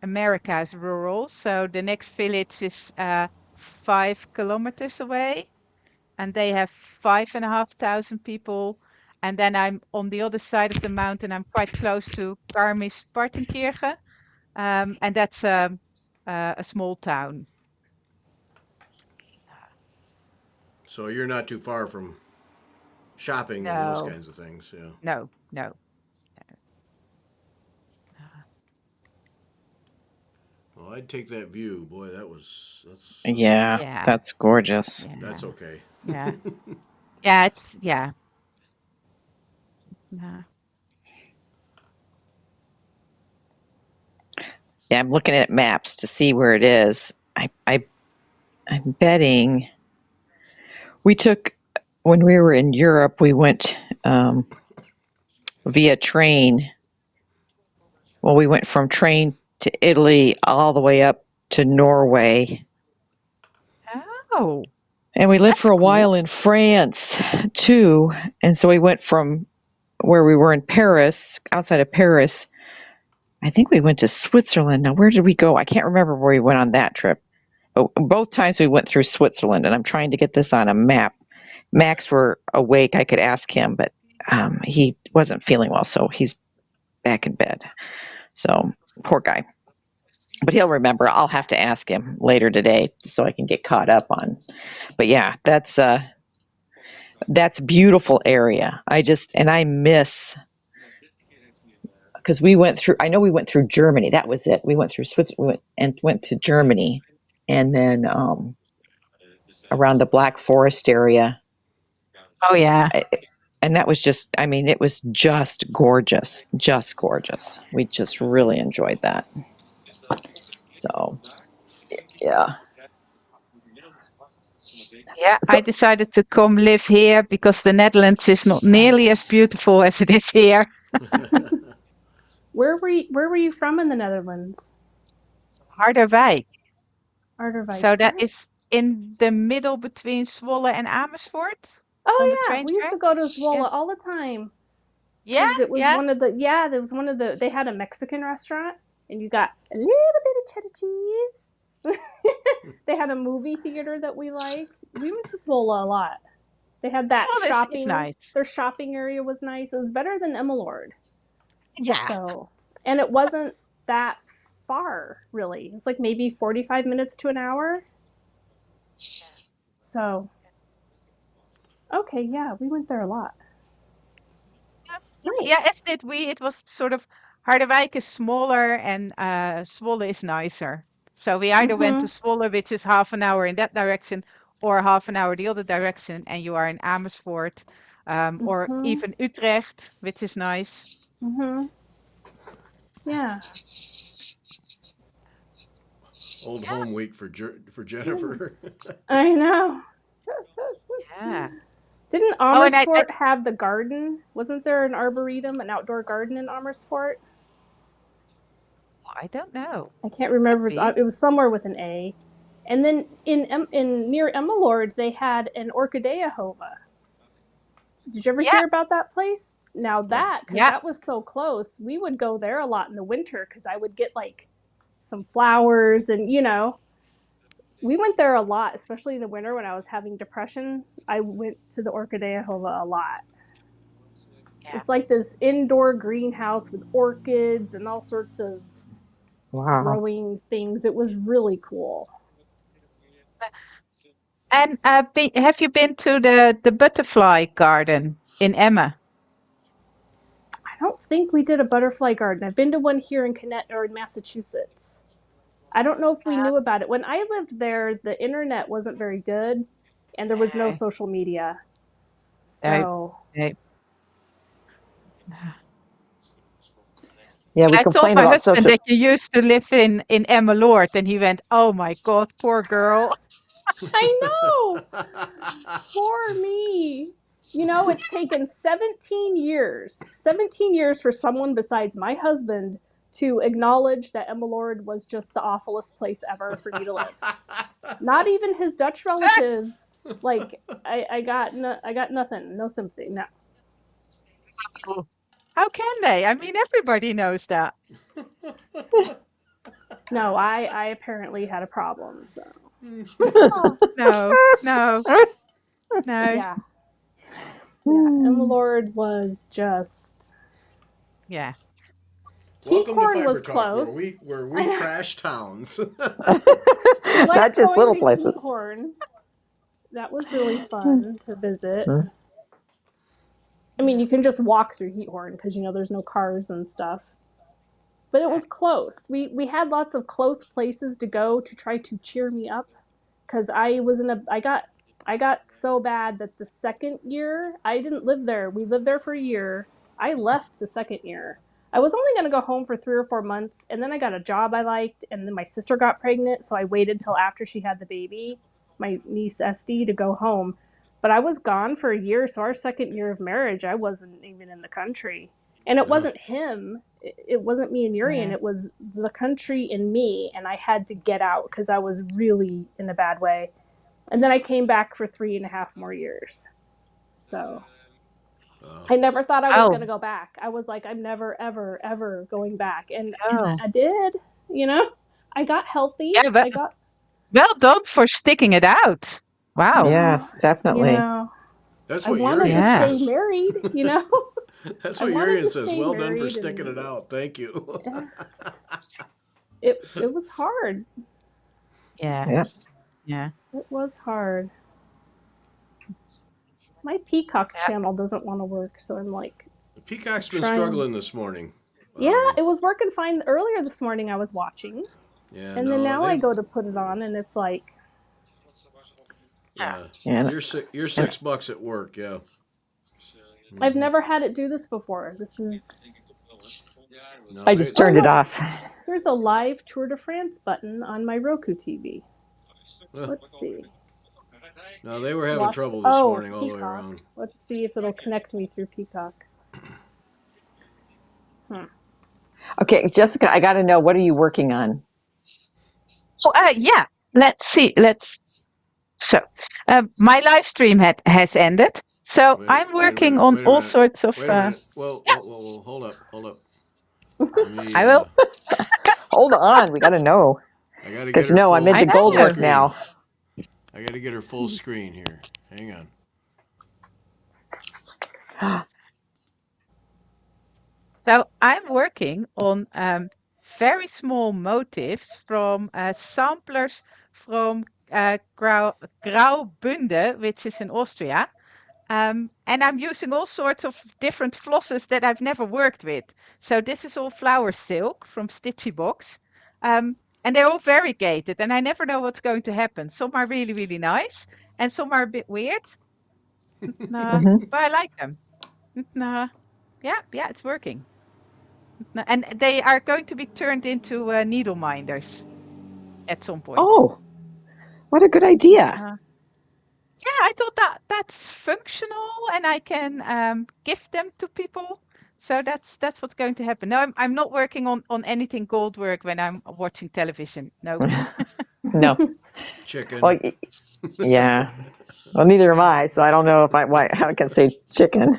America is rural. So the next village is 5 kilometers away, and they have 5,500 people. And then I'm on the other side of the mountain. I'm quite close to Garmisch-Partenkirchen, and that's a small town. So you're not too far from shopping and those No, kinds of things. Yeah. no, no. Well, I'd take that view. Boy, that's Yeah, Yeah, that's gorgeous. that's yeah, okay. yeah, yeah. It's yeah. Nah. Yeah, I'm looking at maps to see where it is. I'm betting we took when we were in Europe. We went via train. Well, we went from train to Italy all the way up to Norway. Oh, And we lived that's for a cool. while in France too. And so we went from where we were in Paris, outside of Paris. I think we went to Switzerland. Now, where did we go? I can't remember where we went on that trip. But both times we went through Switzerland, and I'm trying to get this on a map. Max were awake. I could ask him, but he wasn't feeling well, so he's back in bed. So poor guy. But he'll remember. I'll have to ask him later today so I can get caught up on. But yeah, that's beautiful area. I miss because we went through. I know we went through Germany. That was it. We went through Switzerland. We went to Germany, and then around the Black Forest area. Oh yeah, And that was just. I mean, it was just gorgeous. Just gorgeous. We just really enjoyed that. So yeah. yeah. I So decided to come live here because the Netherlands is not nearly as beautiful as it is here. Where were you from in the Netherlands? Harderwijk. Harderwijk. So that Where's? is in the middle between Zwolle and Amersfoort on the Oh yeah, train we used track. to go to Yeah, Zwolle all the time yeah, because it was yeah. one of the there was one of the they had a Mexican restaurant and you got a little bit of cheddar cheese. They had a movie theater that we liked. We went to Zwolle a lot. They had that Zwolle is shopping. nice. Their shopping area was nice. It was better than Emmeloord. Yeah, So, and it wasn't that far really. It was like maybe 45 minutes to an hour. So, okay, yeah, we went there a lot. yeah, yeah. As Nice. did we. It was sort of Harderwijk is smaller and Zwolle is nicer. So we either went to Mhm. Zwolle, which is half an hour in that direction, or half an hour the other direction, and you are in Amersfoort, or Mhm. even Utrecht, which is nice. Mhm. Yeah. Old Yeah, home week for for Jennifer. I know. yeah. Didn't Oh, and I Amersfoort have the garden? Wasn't there an arboretum, an outdoor garden in Amersfoort? I don't know. I can't Could remember. be. It was somewhere with an A. And then in near Emmeloord, they had an orchidea hova. Did you ever Yeah, hear about that place? Now I that, because yeah. that was so close, we would go there a lot in the winter because I would get like some flowers and we went there a lot, especially in the winter when I was having depression. I went to the orchidea hova a lot. Yeah. It's like this indoor greenhouse with orchids and all sorts of Wow. growing things. It was really cool. And have you been to the butterfly garden in Emma? I don't think we did a butterfly garden. I've been to one here in Connecticut or in Massachusetts. I don't know if we knew about it. When I lived there, the internet wasn't very good and there was no Okay. social media. No, So, no. Yeah, we I told complain my about husband social. that you used to live in Emma Lord, and he went, "Oh my God, poor girl." I know. Poor me. You know, it's taken 17 years, 17 years for someone besides my husband to acknowledge that Emmeloord was just the awfulest place ever for me to live. Not even his Dutch relatives. Like, I got nothing, no sympathy. No, How can they? I mean, everybody knows that. no. I apparently had a problem. So Oh, no, no, no. yeah, yeah. Emmeloord was just Yeah. Welcome to Heathhorn Fiber was Talk, close. where I we know. trash towns. I Not liked just going little to places. Heathhorn. That was really fun to visit. Mhm. I mean, you can just walk through Heathhorn because you know there's no cars and stuff. But it was close. We had lots of close places to go to try to cheer me up because I got so bad that the second year I didn't live there. We lived there for a year. I left the second year. I was only going to go home for 3 or 4 months, and then I got a job I liked, and then my sister got pregnant, so I waited till after she had the baby, my niece Esty, to go home. But I was gone for a year, so our second year of marriage, I wasn't even in the country. And it No. wasn't him. It wasn't me and Urian. Yeah. It was the country and me, and I had to get out because I was really in a bad way. And then I came back for 3.5 more years. So Oh. I never thought I was Oh, going to go back. I was like, I'm never, ever, ever going back. And oh. I did, you know, I got healthy. Yeah, but I got, well done for sticking it out. Wow. Yes, you definitely. know, That's I what wanted Urian to Yeah. stay says. married, you know, That's I what wanted Urian to says. stay Well done for married. sticking And it out. Thank you. it was hard. Yeah. Yeah. Yeah. It was hard. My Peacock Yeah. channel doesn't want to work. So I'm like, The Peacock's been trying. struggling this morning. Yeah, it was working fine earlier this morning. I was watching. Yeah, And then no, now I they. go to put it on and it's like, Yeah. Yeah, And, you're and $6 at work. Yeah. I've Hmm. never had it do this before. This is. No, I they. just Oh, turned it look, off. there's a live Tour de France button on my Roku TV. Well, Let's see. no, they were having Watch. trouble this Oh, morning all the way Peacock. around. Let's see if it'll connect me through Peacock. Okay, Jessica, I got to know, what are you working on? Oh, yeah. Let's see. So, my live stream has ended. So Wait, I'm wait a working minute. on Wait a all minute. sorts of. Wait a minute. Well, Yeah, well, well, well, hold up. Hold up. Let me. I will. Hold on, we got to know. I got to get Because her no, I'm full I into gold full know. work screen. now. I got to get her full screen here. Hang on. So I'm working on very small motifs from samplers from Graubünden, which is in Austria. And I'm using all sorts of different flosses that I've never worked with. So this is all flower silk from Stitchy Box. And they're all variegated, and I never know what's going to happen. Some are really, really nice, and some are a bit weird. Nah, Hmm. but I like them. Nah, yeah, it's working. And they are going to be turned into needle minders at some point. Oh, what a good idea. Yeah, I thought that's functional, and I can gift them to people. So that's what's going to happen. No, I'm not working on anything gold work when I'm watching television. No. No. Chicken. Well, yeah. Well, neither am I, so I don't know if how I can say chicken.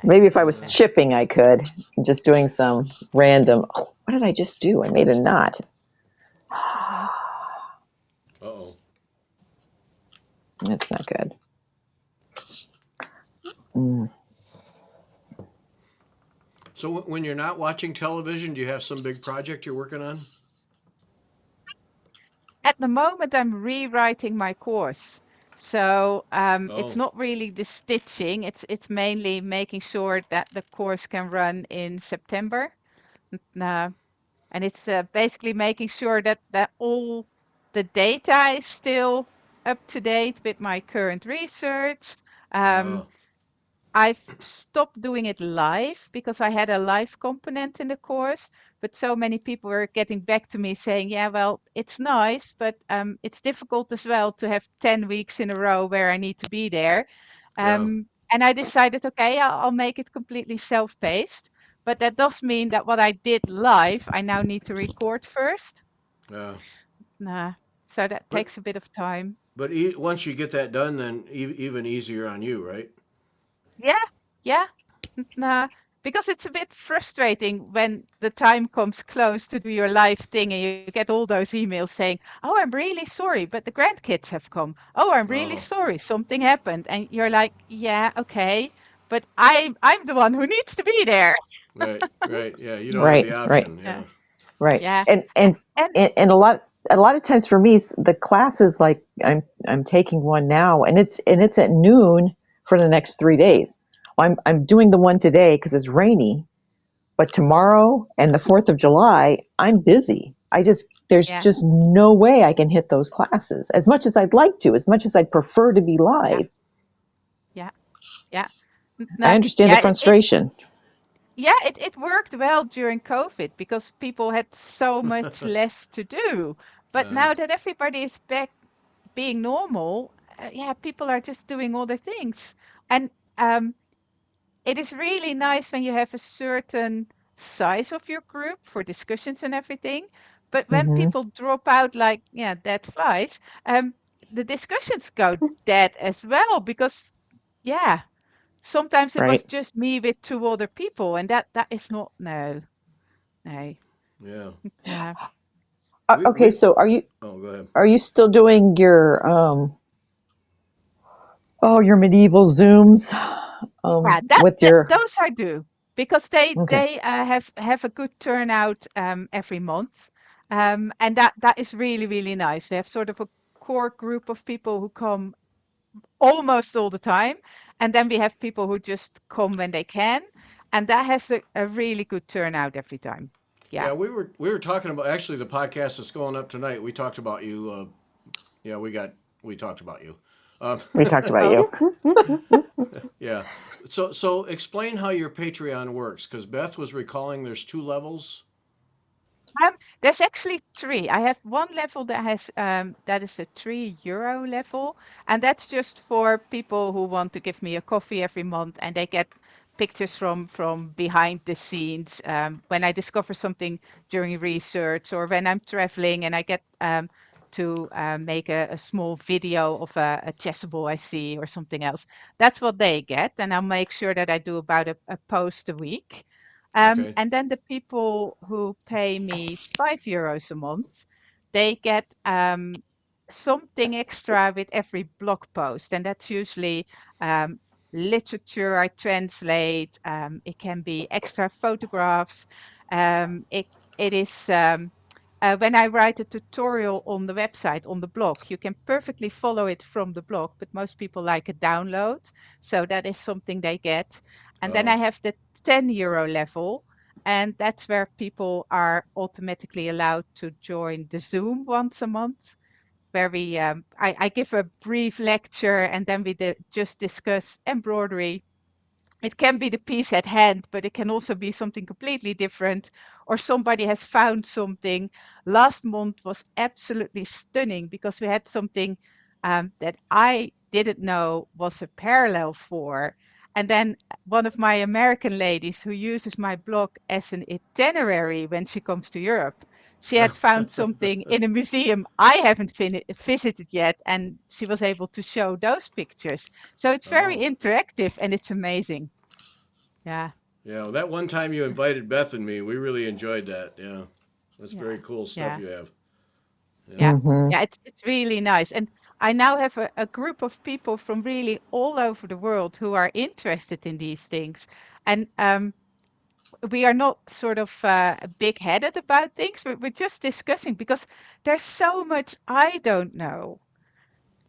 Maybe if I was chipping, I could. Just doing some random. Oh, what did I just do? I made a knot. Mhm. Uh-oh. That's not good. Mm. So when you're not watching television, do you have some big project you're working on? At the moment, I'm rewriting my course. So it's Oh, not really the stitching. It's mainly making sure that the course can run in September. Uh, and it's basically making sure that all the data is still up to date with my current research. Um, oh, I've stopped doing it live because I had a live component in the course, but so many people were getting back to me saying, yeah, well, it's nice, but it's difficult as well to have 10 weeks in a row where I need to be there. yeah, And I decided, okay, I'll make it completely self-paced. But that does mean that what I did live, I now need to record first. yeah. Nah, so that But takes a bit of time. once you get that done, then even easier on you, right? Yeah, yeah. Nah, because it's a bit frustrating when the time comes close to do your live thing and you get all those emails saying, "Oh, I'm really sorry, but the grandkids have come. Oh, I'm really Oh, sorry, something happened." And you're like, "Yeah, okay, but I'm the one who needs to be there." right, right. Yeah, you don't have Right, the right. option. Yeah, Yeah, Right. yeah, And A- and and and a lot of times for me, the classes, like I'm taking one now, and it's at noon for the next 3 days. I'm doing the one today because it's rainy, but tomorrow and the 4th of July, I'm busy. There's yeah, just no way I can hit those classes as much as I'd like to, as much as I'd prefer to be yeah, live. yeah, yeah. I No, understand the yeah, frustration. yeah, it worked well during COVID because people had so much less to do. But uh, now that everybody is back being normal, yeah, people are just doing all the things. And um, it is really nice when you have a certain size of your group for discussions and everything. But when Hmm. people drop out like, yeah, dead flies, the discussions go dead as well because, yeah, sometimes it was Right. just me with two other people, and that is not, no, no, yeah. no. Okay, We. so Oh, go ahead. are you still doing your medieval Zooms Yeah, that, with that your those I do because they okay. they have a good turnout every month, and that is really really nice. We have sort of a core group of people who come almost all the time, and then we have people who just come when they can, and that has a really good turnout every time. Yeah. Yeah, we were talking about actually the podcast that's going up tonight. We talked about you. Yeah, we talked about you. Um, We talked about Oh, you. yeah. So explain how your Patreon works, because Beth was recalling there's two levels. there's actually three. I have one level that has that is a €3 level, and that's just for people who want to give me a coffee every month, and they get pictures from behind the scenes when I discover something during research or when I'm traveling, and I get to make a small video of a chessable I see or something else. That's what they get, and I'll make sure that I do about a post a week. Okay. And then the people who pay me €5 a month, they get something extra with every blog post. And that's usually um, literature I translate. It can be extra photographs. It is when I write a tutorial on the website, on the blog, you can perfectly follow it from the blog, but most people like a download. So that is something they get. And then I Oh, have the €10 level, and that's where people are automatically allowed to join the Zoom once a month, where I give a brief lecture and then we just discuss embroidery. It can be the piece at hand, but it can also be something completely different, or somebody has found something. Last month was absolutely stunning because we had something that I didn't know was a parallel for. And then one of my American ladies who uses my blog as an itinerary when she comes to Europe, she had found something in a museum I haven't visited yet, and she was able to show those pictures. So it's very oh, interactive and it's amazing. Yeah, yeah. Well, that one time you invited Beth and me, we really enjoyed that. Yeah, that's yeah, very cool stuff yeah, you have. Yeah. yeah, Hmm. yeah. It's really nice, and I now have a group of people from really all over the world who are interested in these things, and we are not sort of big-headed about things. We're just discussing because there's so much I don't know.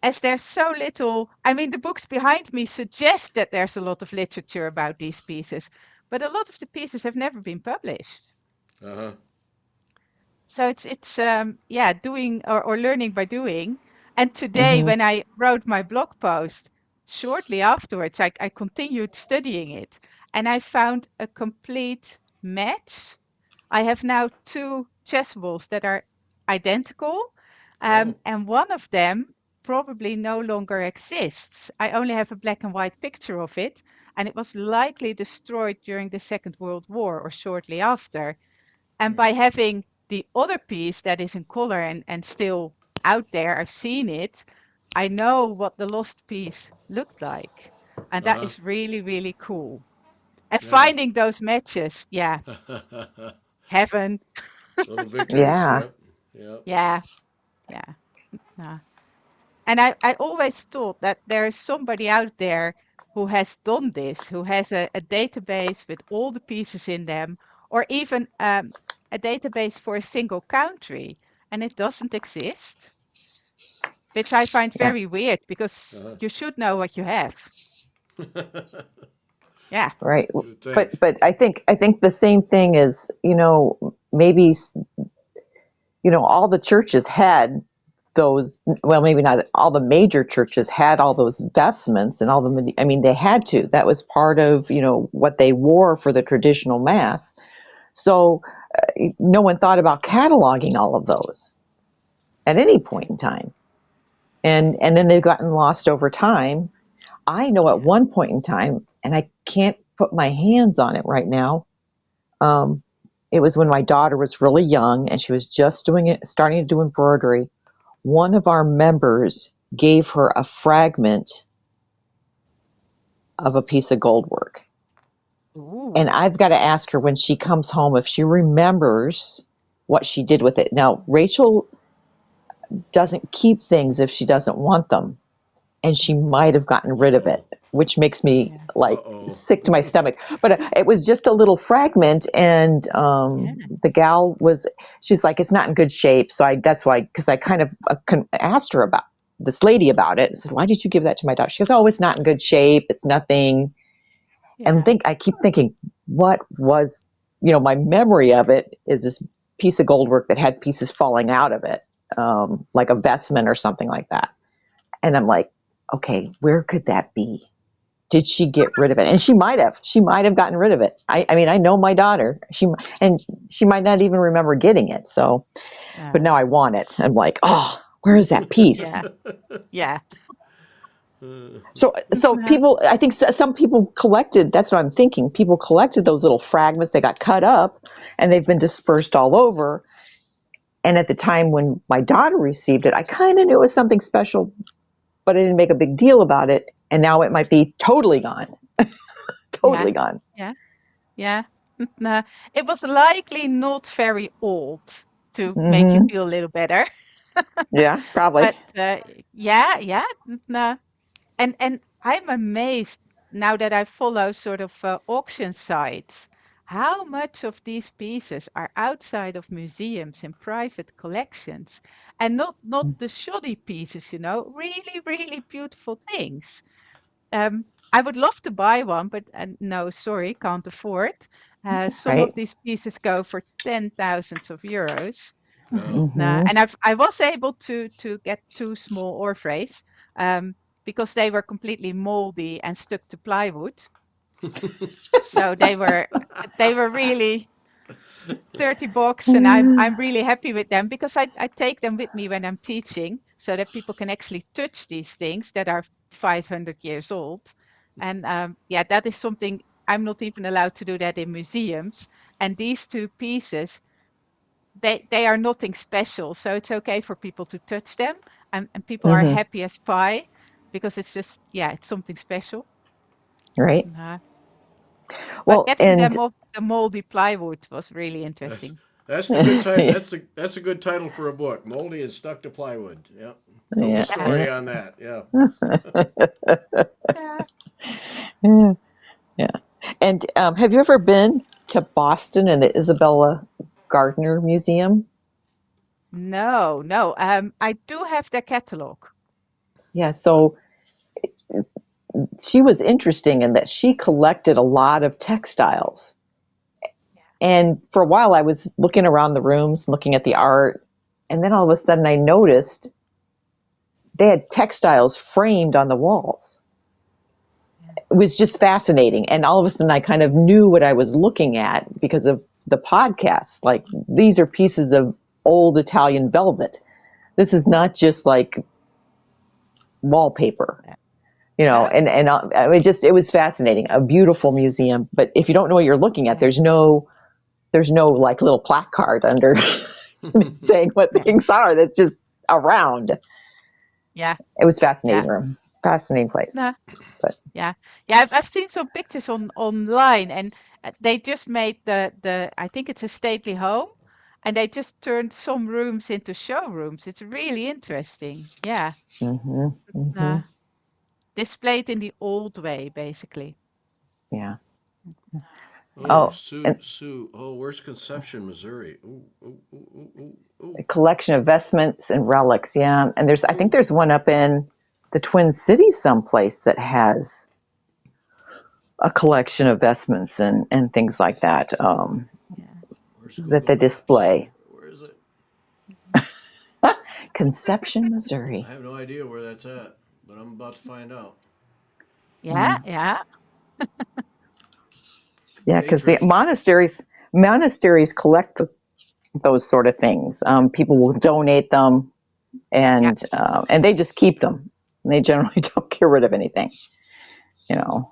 As there's so little, I mean, the books behind me suggest that there's a lot of literature about these pieces, but a lot of the pieces have never been published. Uh-huh. So it's yeah, doing or learning by doing. And today, Hmm. when I wrote my blog post, shortly afterwards, I continued studying it, and I found a complete match. I have now two chess balls that are identical, Oh. and one of them probably no longer exists. I only have a black and white picture of it, and it was likely destroyed during the Second World War or shortly after. And by having the other piece that is in color and still out there, I've seen it, I know what the lost piece looked like. And that Uh-huh. is really, really cool. And Yeah. finding those matches, yeah, heaven. Little victories. Yeah. Yep. Yep. Yeah, yeah. Nah. And I always thought that there is somebody out there who has done this, who has a database with all the pieces in them, or even a database for a single country, and it doesn't exist, which I find Yeah. very weird because Uh-huh. you should know what you have. Yeah, Right. You would think. But I think the same thing is, maybe, all the churches had those, well, maybe not all the major churches had all those vestments and all the, I mean, they had to. That was part of, what they wore for the traditional mass. So no one thought about cataloging all of those at any point in time. And then they've gotten lost over time. I know at yeah. one point in time, and I can't put my hands on it right now. Um, it was when my daughter was really young and she was just starting to do embroidery. One of our members gave her a fragment of a piece of gold work. And Ooh, I've got to ask her when she comes home if she remembers what she did with it. Now, Rachel doesn't keep things if she doesn't want them, and she might have gotten rid of Uh-oh. it, which makes me yeah, like Uh-oh. sick to my stomach. But it was just a little fragment, and yeah, the gal she's like, it's not in good shape. So that's why, because I kind of asked her about this lady about it. I said, why did you give that to my daughter? She goes, oh, it's not in good shape. It's nothing. And yeah, I keep thinking, what was, my memory of it is this piece of gold work that had pieces falling out of it, like a vestment or something like that. And I'm like, okay, where could that be? Did she get rid of it? And she might have. She might have gotten rid of it. I mean, I know my daughter. She might not even remember getting it. So, but yeah, now I want it. I'm like, oh, where is that piece? yeah, yeah. So Uh, people, I think some people collected. That's what I'm thinking. People collected those little fragments. They got cut up, and they've been dispersed all over. And at the time when my daughter received it, I kind of knew it was something special, but I didn't make a big deal about it. And now it might be totally gone. yeah, Totally gone. yeah, yeah. Nah, it was likely not very old to make you Hmm. feel a little better. Yeah, probably. But yeah, yeah, no. And I'm amazed now that I follow sort of auction sites, how much of these pieces are outside of museums in private collections, and not the shoddy pieces, really, really beautiful things. I would love to buy one, but no, sorry, can't afford. Some of Right. these pieces go for 10,000s of euros. Nah, Hmm. and I was able to get two small orphrase, because they were completely moldy and stuck to plywood. So they were really 30 bucks, and I'm really happy with them because I take them with me when I'm teaching so that people can actually touch these things that are 500 years old. And yeah, that is something I'm not even allowed to do that in museums. And these two pieces, they are nothing special, so it's okay for people to touch them, and people are Hmm. happy as pie because it's just, yeah, it's something special. Right. Uh, but Well, getting and them off the moldy plywood was really That's interesting. that's the good title. That's a good title for a book. Moldy and stuck to plywood. Yep. Build a yeah, Yeah, story yeah, on that. Yeah. yeah. yeah, yeah. And have you ever been to Boston and the Isabella Gardner Museum? No, no. I do have their catalog. Yeah, so she was interesting in that she collected a lot of textiles. And for a while, I was looking around the rooms, looking at the art, and then all of a sudden I noticed they had textiles framed on the walls. It was just fascinating. And all of a sudden I kind of knew what I was looking at because of the podcast. Like, these are pieces of old Italian velvet. This is not just like wallpaper, you know. Yeah. And it was fascinating. A beautiful museum. But if you don't know what you're looking at, there's no like little placard under saying what things are. That's just around. Yeah. It was fascinating Yeah. room. Fascinating place. No. But Yeah. Yeah, I've seen some pictures online, and they just made the I think it's a stately home, and they just turned some rooms into showrooms. It's really interesting. Yeah. Displayed in the old way, basically. yeah. Oh, And Sue. Oh, where's Conception, Missouri? Ooh. a collection of vestments and relics. Yeah. And I think there's one up in the Twin Cities someplace that has a collection of vestments and things like that that they display. Where is it? Conception, Missouri. I have no idea where that's at, but I'm about to find out. Yeah. Yeah. Yeah, because the monasteries collect those sort of things. People will donate them, and they just keep them. They generally don't get rid of anything, you know.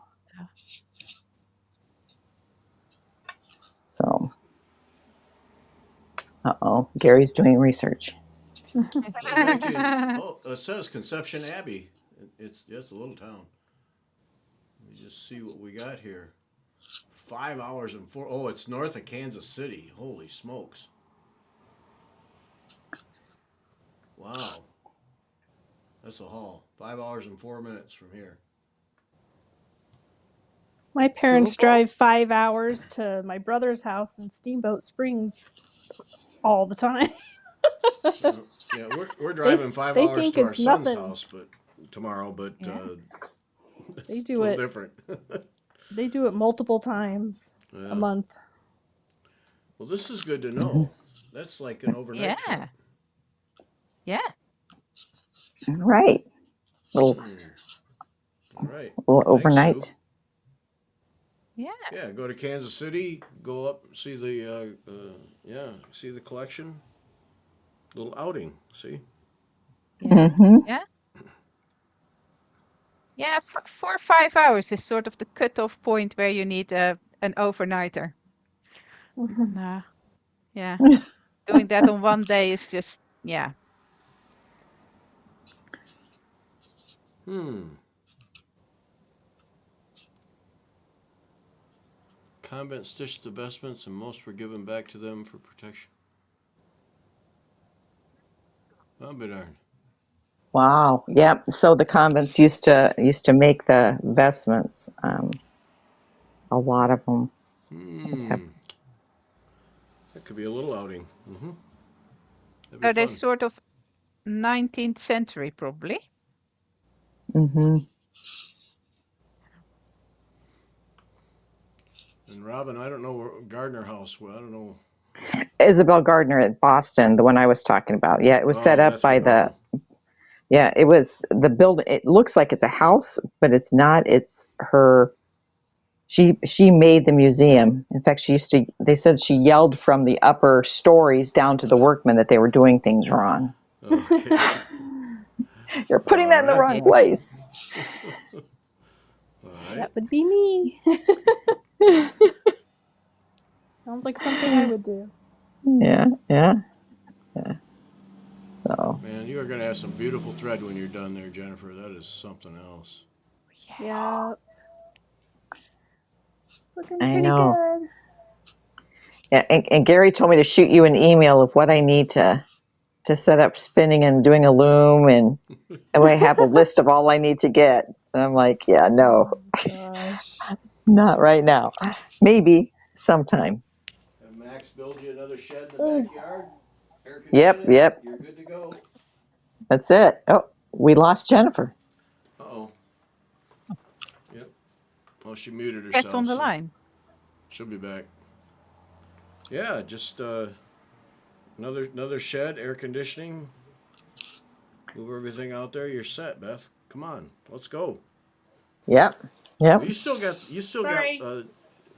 So, Gary's doing research. It says Conception Abbey. It's a little town. Let me just see what we got here. 5 hours and 4. Oh, it's north of Kansas City. Holy smokes! Wow, that's a haul. 5 hours and 4 minutes from here. My parents drive 5 hours to my brother's house in Steamboat Springs all the time. Yeah, we're driving 5 hours to our son's house, but tomorrow, but they it's do a it little different. They do it multiple times a month. Well, this is good to know. That's like an overnight trip. Yeah. Right. All right. Little overnight. Thanks, yeah, go to Kansas City, go up, see the see the collection. Little outing, see? Yeah. Yeah, 4 or 5 hours is sort of the cutoff point where you need an overnighter. Yeah. Doing that on one day is just, yeah. Convent stitched the vestments and most were given back to them for protection. I'll be darned. Wow. Yep. So the convents used to make the vestments. A lot of them. That could be a little outing. So they're sort of 19th century, probably. And Robin, I don't know where Gardner House. Well, I don't know. Isabel Gardner at Boston, the one I was talking about. Yeah, it was set up by the. Yeah, it was the building. It looks like it's a house, but it's not. It's her. She made the museum. In fact, they said she yelled from the upper stories down to the workmen that they were doing things wrong. Okay. You're putting that in the wrong place. That would be me. Sounds like something I would do. Yeah. So. Man, you are going to have some beautiful thread when you're done there, Jennifer. That is something else. Yeah. Looking I pretty know. good. Yeah, and Gary told me to shoot you an email of what I need to set up spinning and doing a loom, and I have a list of all I need to get. And I'm like, yeah, no, Gosh. not right now. Maybe sometime. And Max build you another shed in the Mm. backyard. Air Yep, condition it. yep. You're good to go. That's it. Oh, we lost Jennifer. Uh-oh. Yep. Well, she muted Get on herself, the so line. she'll be back. Yeah, just another shed, air conditioning. Move everything out there. You're set, Beth. Come on, let's go. Yep, Well, yep. you still got. Sorry,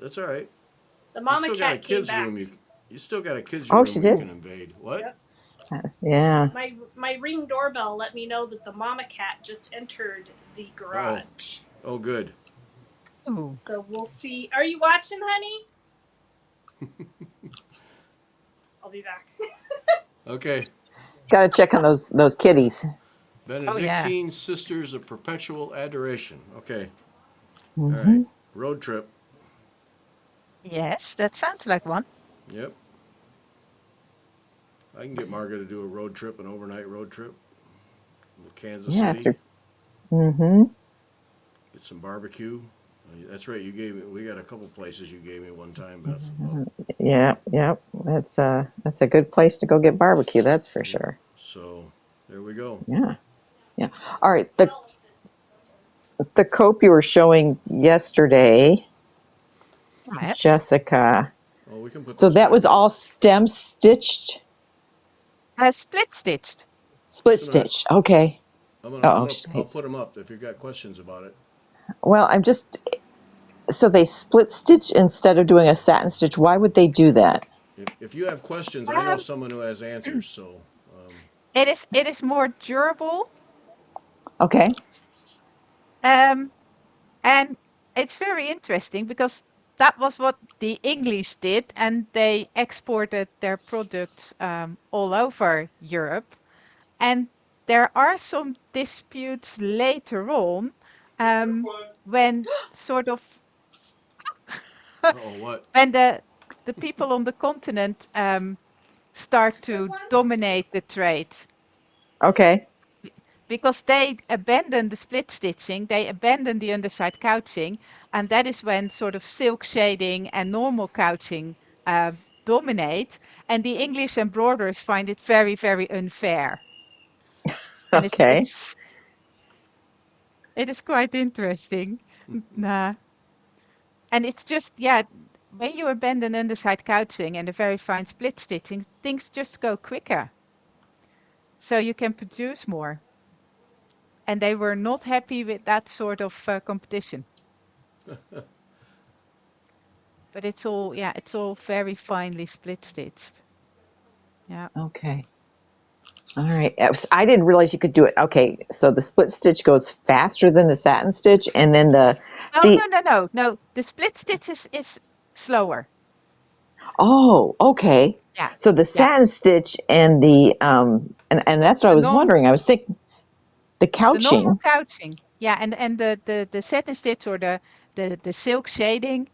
That's all right. the You mama still got a cat came kids room. back. You still got a kids Oh, room she we did. can invade. What? Yep. Yeah. My ring doorbell let me know that the mama cat just entered the Oh, garage. oh, good. Ooh. So we'll see. Are you watching, honey? I'll be back. Okay. Got to check on those kitties. Oh yeah. Benedictine Sisters of Perpetual Adoration. Okay. All right. Hmm. Road trip. Yes, that sounds like one. Yep. I can get Margaret to do a road trip, an overnight road trip to Kansas Yeah. City. Mm-hmm. Get some barbecue. That's right. You gave me. We got a couple places you gave me one time, Beth. Yeah, yeah. That's a good place to go get barbecue. That's for Yep. sure. So there we go. Yeah, yeah. All right. The cope you were showing yesterday, Yes. Jessica. Well, we can put So those that back was up. all stem stitched, Split stitched. split Just a minute. stitch. Okay. I'm gonna. I'm Oh, gonna. I'll okay. put them up if you've got questions about it. Well, I'm just so they split stitch instead of doing a satin stitch. Why would they do that? If you have questions, I know Um, someone who has answers. So um, it is more durable. Okay. Um, and it's very interesting because that was what the English did, and they exported their products all over Europe. And there are some disputes later on when sort of oh, what? when the people on the continent start to dominate the trade Okay. because they abandon the split stitching, they abandon the underside couching, and that is when sort of silk shading and normal couching dominate. And the English embroiderers find it very, very unfair. And Okay. it is quite interesting. Nah. And it's just, yeah, when you abandon underside couching and the very fine split stitching, things just go quicker. So you can produce more. And they were not happy with that sort of competition. But it's all, yeah, it's all very finely split stitched. Yeah. Okay. All right. I didn't realize you could do it. Okay. So the split stitch goes faster than the satin stitch, and then No, see. no, no, no, no. The split stitch is slower. Oh, okay. Yeah, So the yeah. satin stitch and and that's what I The was norm, wondering. I was thinking the the normal couching. couching. Yeah, and the satin stitch or the silk shading,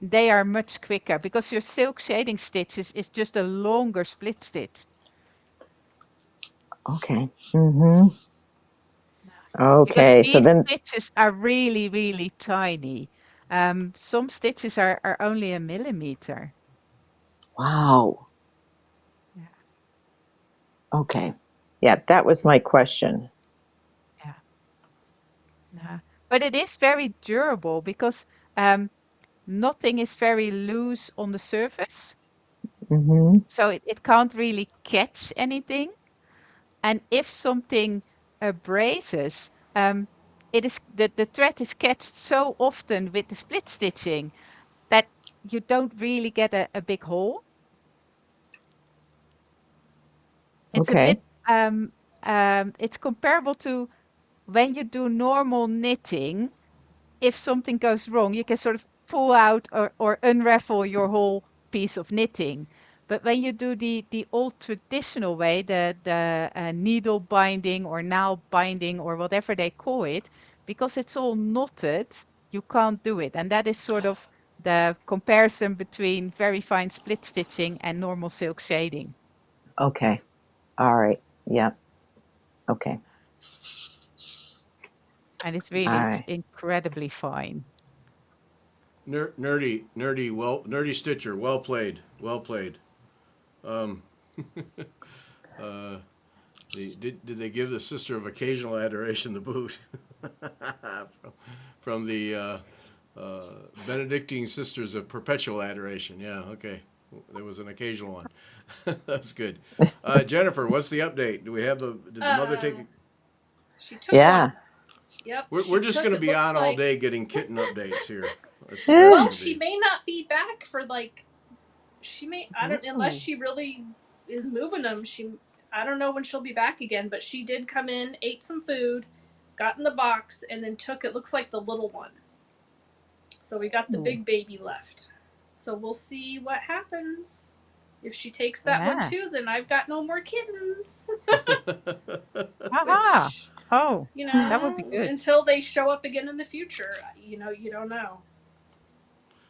they are much quicker because your silk shading stitch is just a longer split stitch. Okay. Mm-hmm. Because Okay. So these then, stitches are really, really tiny. Some stitches are only a millimeter. wow. Yeah, Okay. Yeah, that was my question. yeah. But it is very durable because um, nothing is very loose on the surface. Mm-hmm. So it can't really catch anything. And if something abrases, it is the thread is catched so often with the split stitching that you don't really get a big hole. It's a bit Okay. it's comparable to when you do normal knitting. If something goes wrong, you can sort of pull out or unravel your whole piece of knitting. But when you do the old traditional way, the needle binding or nail binding or whatever they call it, because it's all knotted, you can't do it. And that is sort of the comparison between very fine split stitching and normal silk shading. Okay. All right. Yeah. Okay. And All it's right. incredibly fine. nerdy Stitcher. Well played. Well played. Um, uh, did they give the Sister of Occasional Adoration the boot from the Benedictine Sisters of Perpetual Adoration? Yeah, okay. There was an occasional one. That's good. Jennifer, what's the update? Do we have did the mother take? She took Yeah. one. Yep. We're just going to be on all like, day getting kitten updates here. That's what that's Well, gonna she be. may not be back for like. She may. I don't. Unless Ooh. she really is moving them. I don't know when she'll be back again. But she did come in, ate some food, got in the box, and then took. It looks like the little one. So we got the big baby left. So we'll see what happens. If she takes that one Yeah. too, then I've got no more kittens. Haha. Which, Oh, you that would be know, good. until they show up again in the future, you know, you don't know.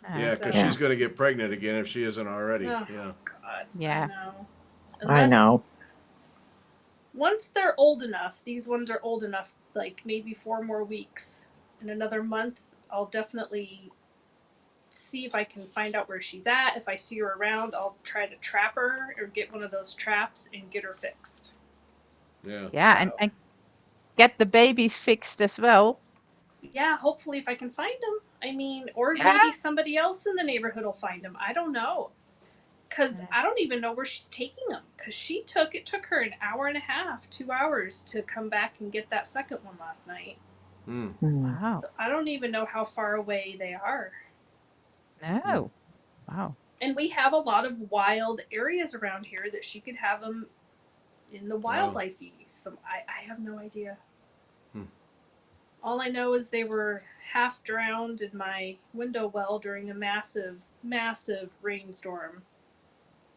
Yeah, because So- she's going to get pregnant again if she isn't already. Oh, Yeah. God. Yeah. I know. I know. Once they're old enough, these ones are old enough, like maybe 4 more weeks. In another month, I'll definitely see if I can find out where she's at. If I see her around, I'll try to trap her or get one of those traps and get her fixed. Yeah. Yeah, So- and get the babies fixed as well. Yeah, hopefully if I can find them. I mean, or Yeah. maybe somebody else in the neighborhood will find them. I don't know. Because Yeah. I don't even know where she's taking them. Because it took her an hour and a half, 2 hours to come back and get that second one last night. Mm. Wow. So I don't even know how far away they are. No. Wow. And we have a lot of wild areas around here that she could have them in the wildlife-y. So I have no idea. All I know is they were half drowned in my window well during a massive, massive rainstorm.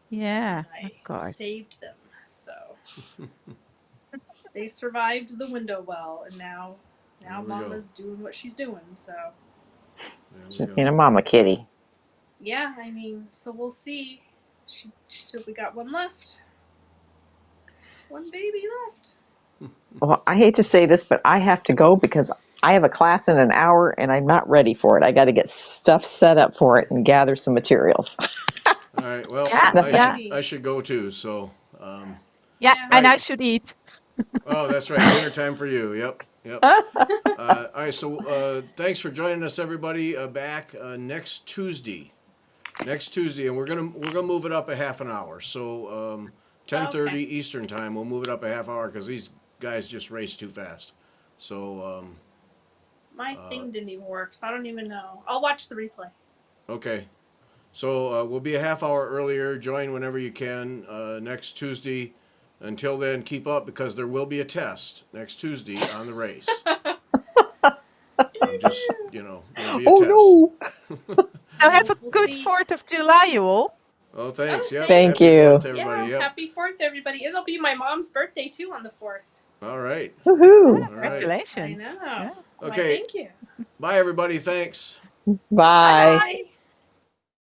Yeah. And Oh, I God. saved them. So they survived the window well, and now There we Mama's doing what she's doing. So There we She's go. being a mama kitty. yeah, I mean, so we'll see. She said we got one left. One baby left. Well, I hate to say this, but I have to go because I have a class in an hour and I'm not ready for it. I got to get stuff set up for it and gather some materials. All right. Well, Yeah. I should go too. So. Yeah, Yeah. and Right. I should eat. Oh, that's right. Dinner time for you. Yep. Yep. All right. So thanks for joining us, everybody. Back next Tuesday. Next Tuesday, and we're gonna move it up a half an hour. So 10:30 Okay. Eastern time. We'll move it up a half hour because these guys just race too fast. So My thing didn't even work, so I don't even know. I'll watch the replay. okay. So we'll be a half hour earlier. Join whenever you can next Tuesday. Until then, keep up because there will be a test next Tuesday on the race. Just there'll be a Oh test. no! So have a We'll good see. 4th of July, you all. Oh, thanks. Yep. Thank Happy you. 4th to everybody. Yeah, Yep. happy 4th, everybody. It'll be my mom's birthday, too, on the 4th. All right. Woohoo! All right. Congratulations. I know. Yeah. Why, Okay. thank you. Bye, everybody. Thanks. Bye. Bye.